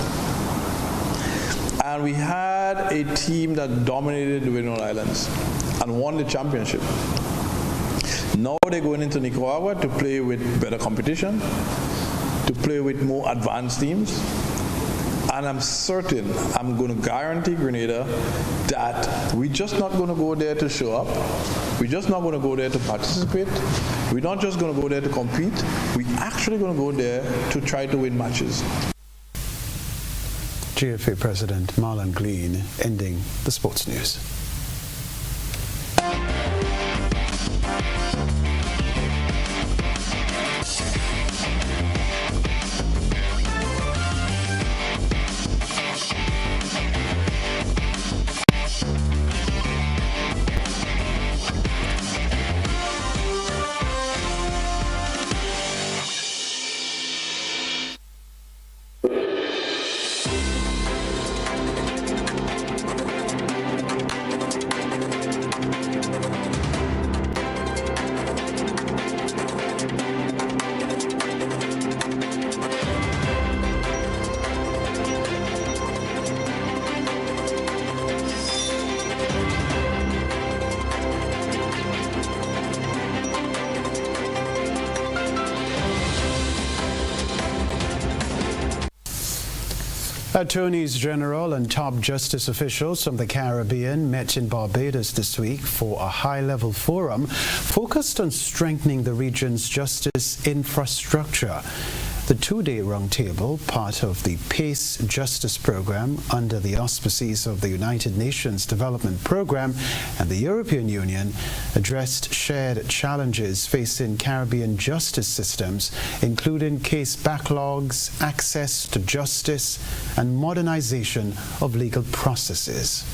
And we had a team that dominated the Windward Islands and won the championship. Now they're going into Nicaragua to play with better competition, to play with more advanced teams. And I'm certain, I'm going to guarantee Grenada that we're just not going to go there to show up. We're just not going to go there to participate. We're not just going to go there to compete. We're actually going to go there to try to win matches. GFA President Marlon Glean ending the sports news. Attorneys General and top justice officials from the Caribbean met in Barbados this week for a high-level forum focused on strengthening the region's justice infrastructure. The two-day roundtable, part of the PACE Justice Program under the auspices of the United Nations Development Program and the European Union, addressed shared challenges facing Caribbean justice systems, including case backlogs, access to justice, and modernization of legal processes.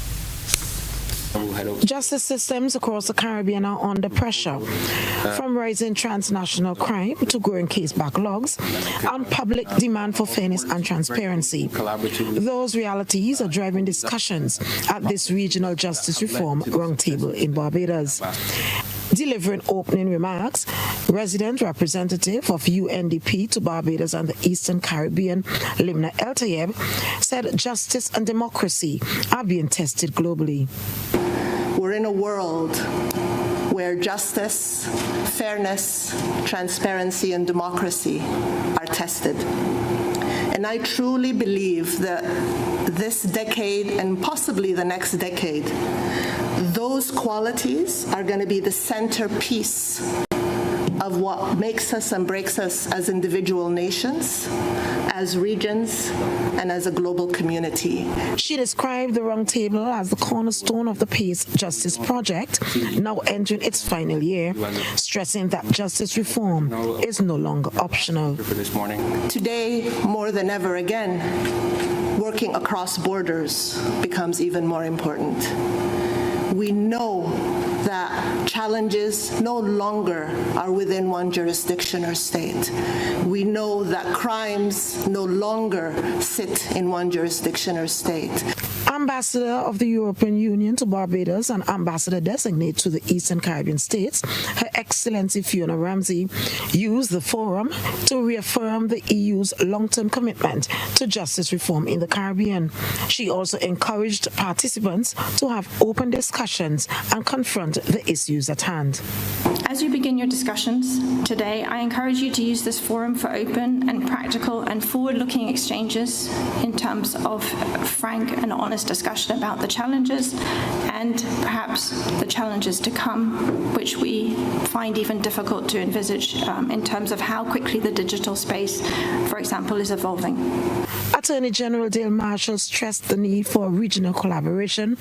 Justice systems across the Caribbean are under pressure, from rising transnational crime to growing case backlogs and public demand for fairness and transparency. Those realities are driving discussions at this regional justice reform roundtable in Barbados. Delivering opening remarks, resident representative of UNDP to Barbados and the Eastern Caribbean, Limna El-Tayeb, said justice and democracy are being tested globally. We're in a world where justice, fairness, transparency, and democracy are tested. And I truly believe that this decade and possibly the next decade, those qualities are going to be the centerpiece of what makes us and breaks us as individual nations, as regions, and as a global community. She described the roundtable as the cornerstone of the PACE Justice Project, now entering its final year, stressing that justice reform is no longer optional. Today, more than ever again, working across borders becomes even more important. We know that challenges no longer are within one jurisdiction or state. We know that crimes no longer sit in one jurisdiction or state. Ambassador of the European Union to Barbados and Ambassador designate to the Eastern Caribbean states, Her Excellency Fiona Ramsey, used the forum to reaffirm the EU's long-term commitment to justice reform in the Caribbean. She also encouraged participants to have open discussions and confront the issues at hand. As you begin your discussions today, I encourage you to use this forum for open and practical and forward-looking exchanges in terms of frank and honest discussion about the challenges and perhaps the challenges to come, which we find even difficult to envisage in terms of how quickly the digital space, for example, is evolving. Attorney General Dale Marshall stressed the need for regional collaboration,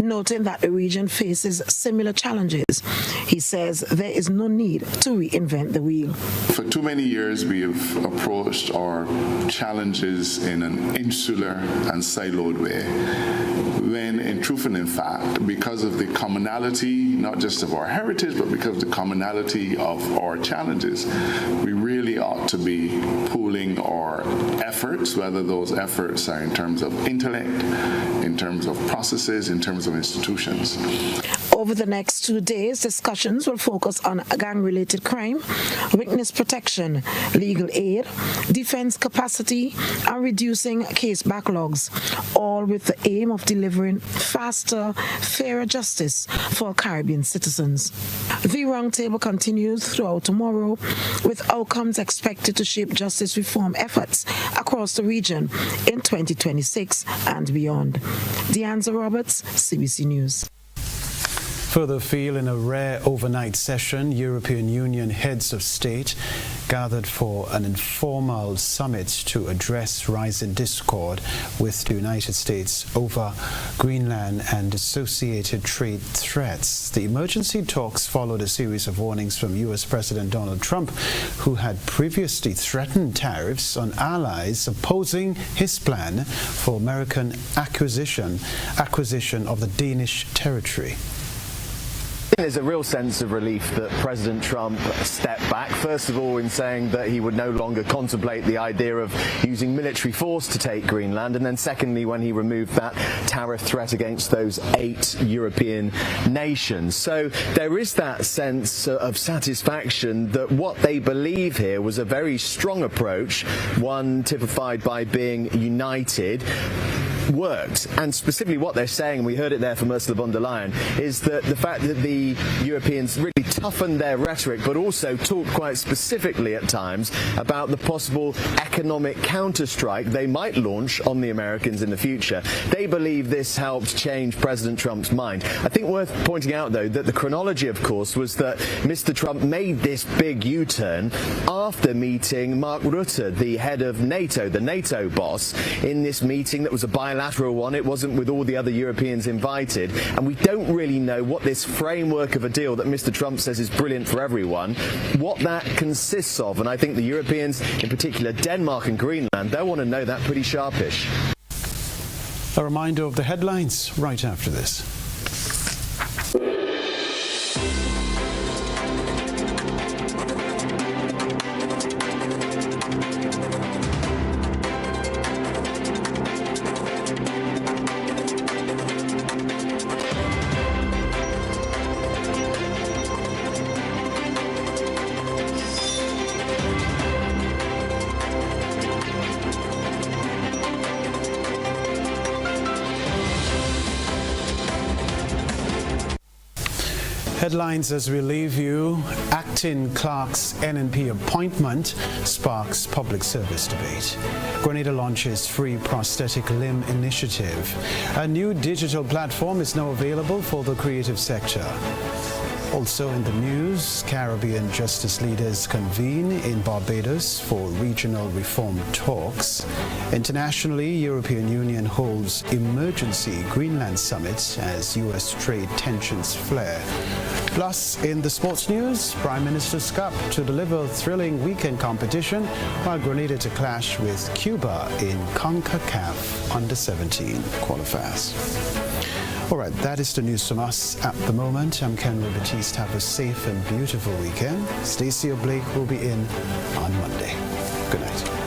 noting that the region faces similar challenges. He says there is no need to reinvent the wheel. For too many years, we have approached our challenges in an insular and siloed way, when in truth and in fact, because of the commonality, not just of our heritage, but because of the commonality of our challenges, we really ought to be pooling our efforts, whether those efforts are in terms of intellect, in terms of processes, in terms of institutions. Over the next 2 days, discussions will focus on gang-related crime, witness protection, legal aid, defense capacity, and reducing case backlogs, all with the aim of delivering faster, fairer justice for Caribbean citizens. The roundtable continues throughout tomorrow, with outcomes expected to shape justice reform efforts across the region in 2026 and beyond. Deanza Roberts, CBC News. Further afield, in a rare overnight session, European Union heads of state gathered for an informal summit to address rising discord with the United States over Greenland and associated trade threats. The emergency talks followed a series of warnings from U.S. President Donald Trump, who had previously threatened tariffs on allies opposing his plan for American acquisition of the Danish territory. There's a real sense of relief that President Trump stepped back, first of all in saying that he would no longer contemplate the idea of using military force to take Greenland, and then secondly when he removed that tariff threat against those 8 European nations. So there is that sense of satisfaction that what they believe here was a very strong approach, one typified by being united, worked. And specifically what they're saying, and we heard it there from Ursula von der Leyen, is that the fact that the Europeans really toughened their rhetoric but also talked quite specifically at times about the possible economic counterstrike they might launch on the Americans in the future. They believe this helped change President Trump's mind. I think worth pointing out though that the chronology of course was that Mr. Trump made this big U-turn after meeting Mark Rutte, the head of NATO, the NATO boss, in this meeting that was a bilateral one. It wasn't with all the other Europeans invited, and we don't really know what this framework of a deal that Mr. Trump says is brilliant for everyone, what that consists of. And I think the Europeans, in particular Denmark and Greenland, they'll want to know that pretty sharpish. A reminder of the headlines right after this. Headlines as we leave you. Acting Clerk's NNP appointment sparks public service debate. Grenada launches free prosthetic limb initiative. A new digital platform is now available for the creative sector. Also in the news, Caribbean justice leaders convene in Barbados for regional reform talks. Internationally, European Union holds emergency Greenland summit as U.S. trade tensions flare. Plus, in the sports news, Prime Minister's Cup to deliver thrilling weekend competition, while Grenada to clash with Cuba in CONCACAF Under-17 qualifiers. All right, that is the news from us at the moment. I'm Kenroy, Baptiste. Have a safe and beautiful weekend. Stacey Blake will be in on Monday. Good night.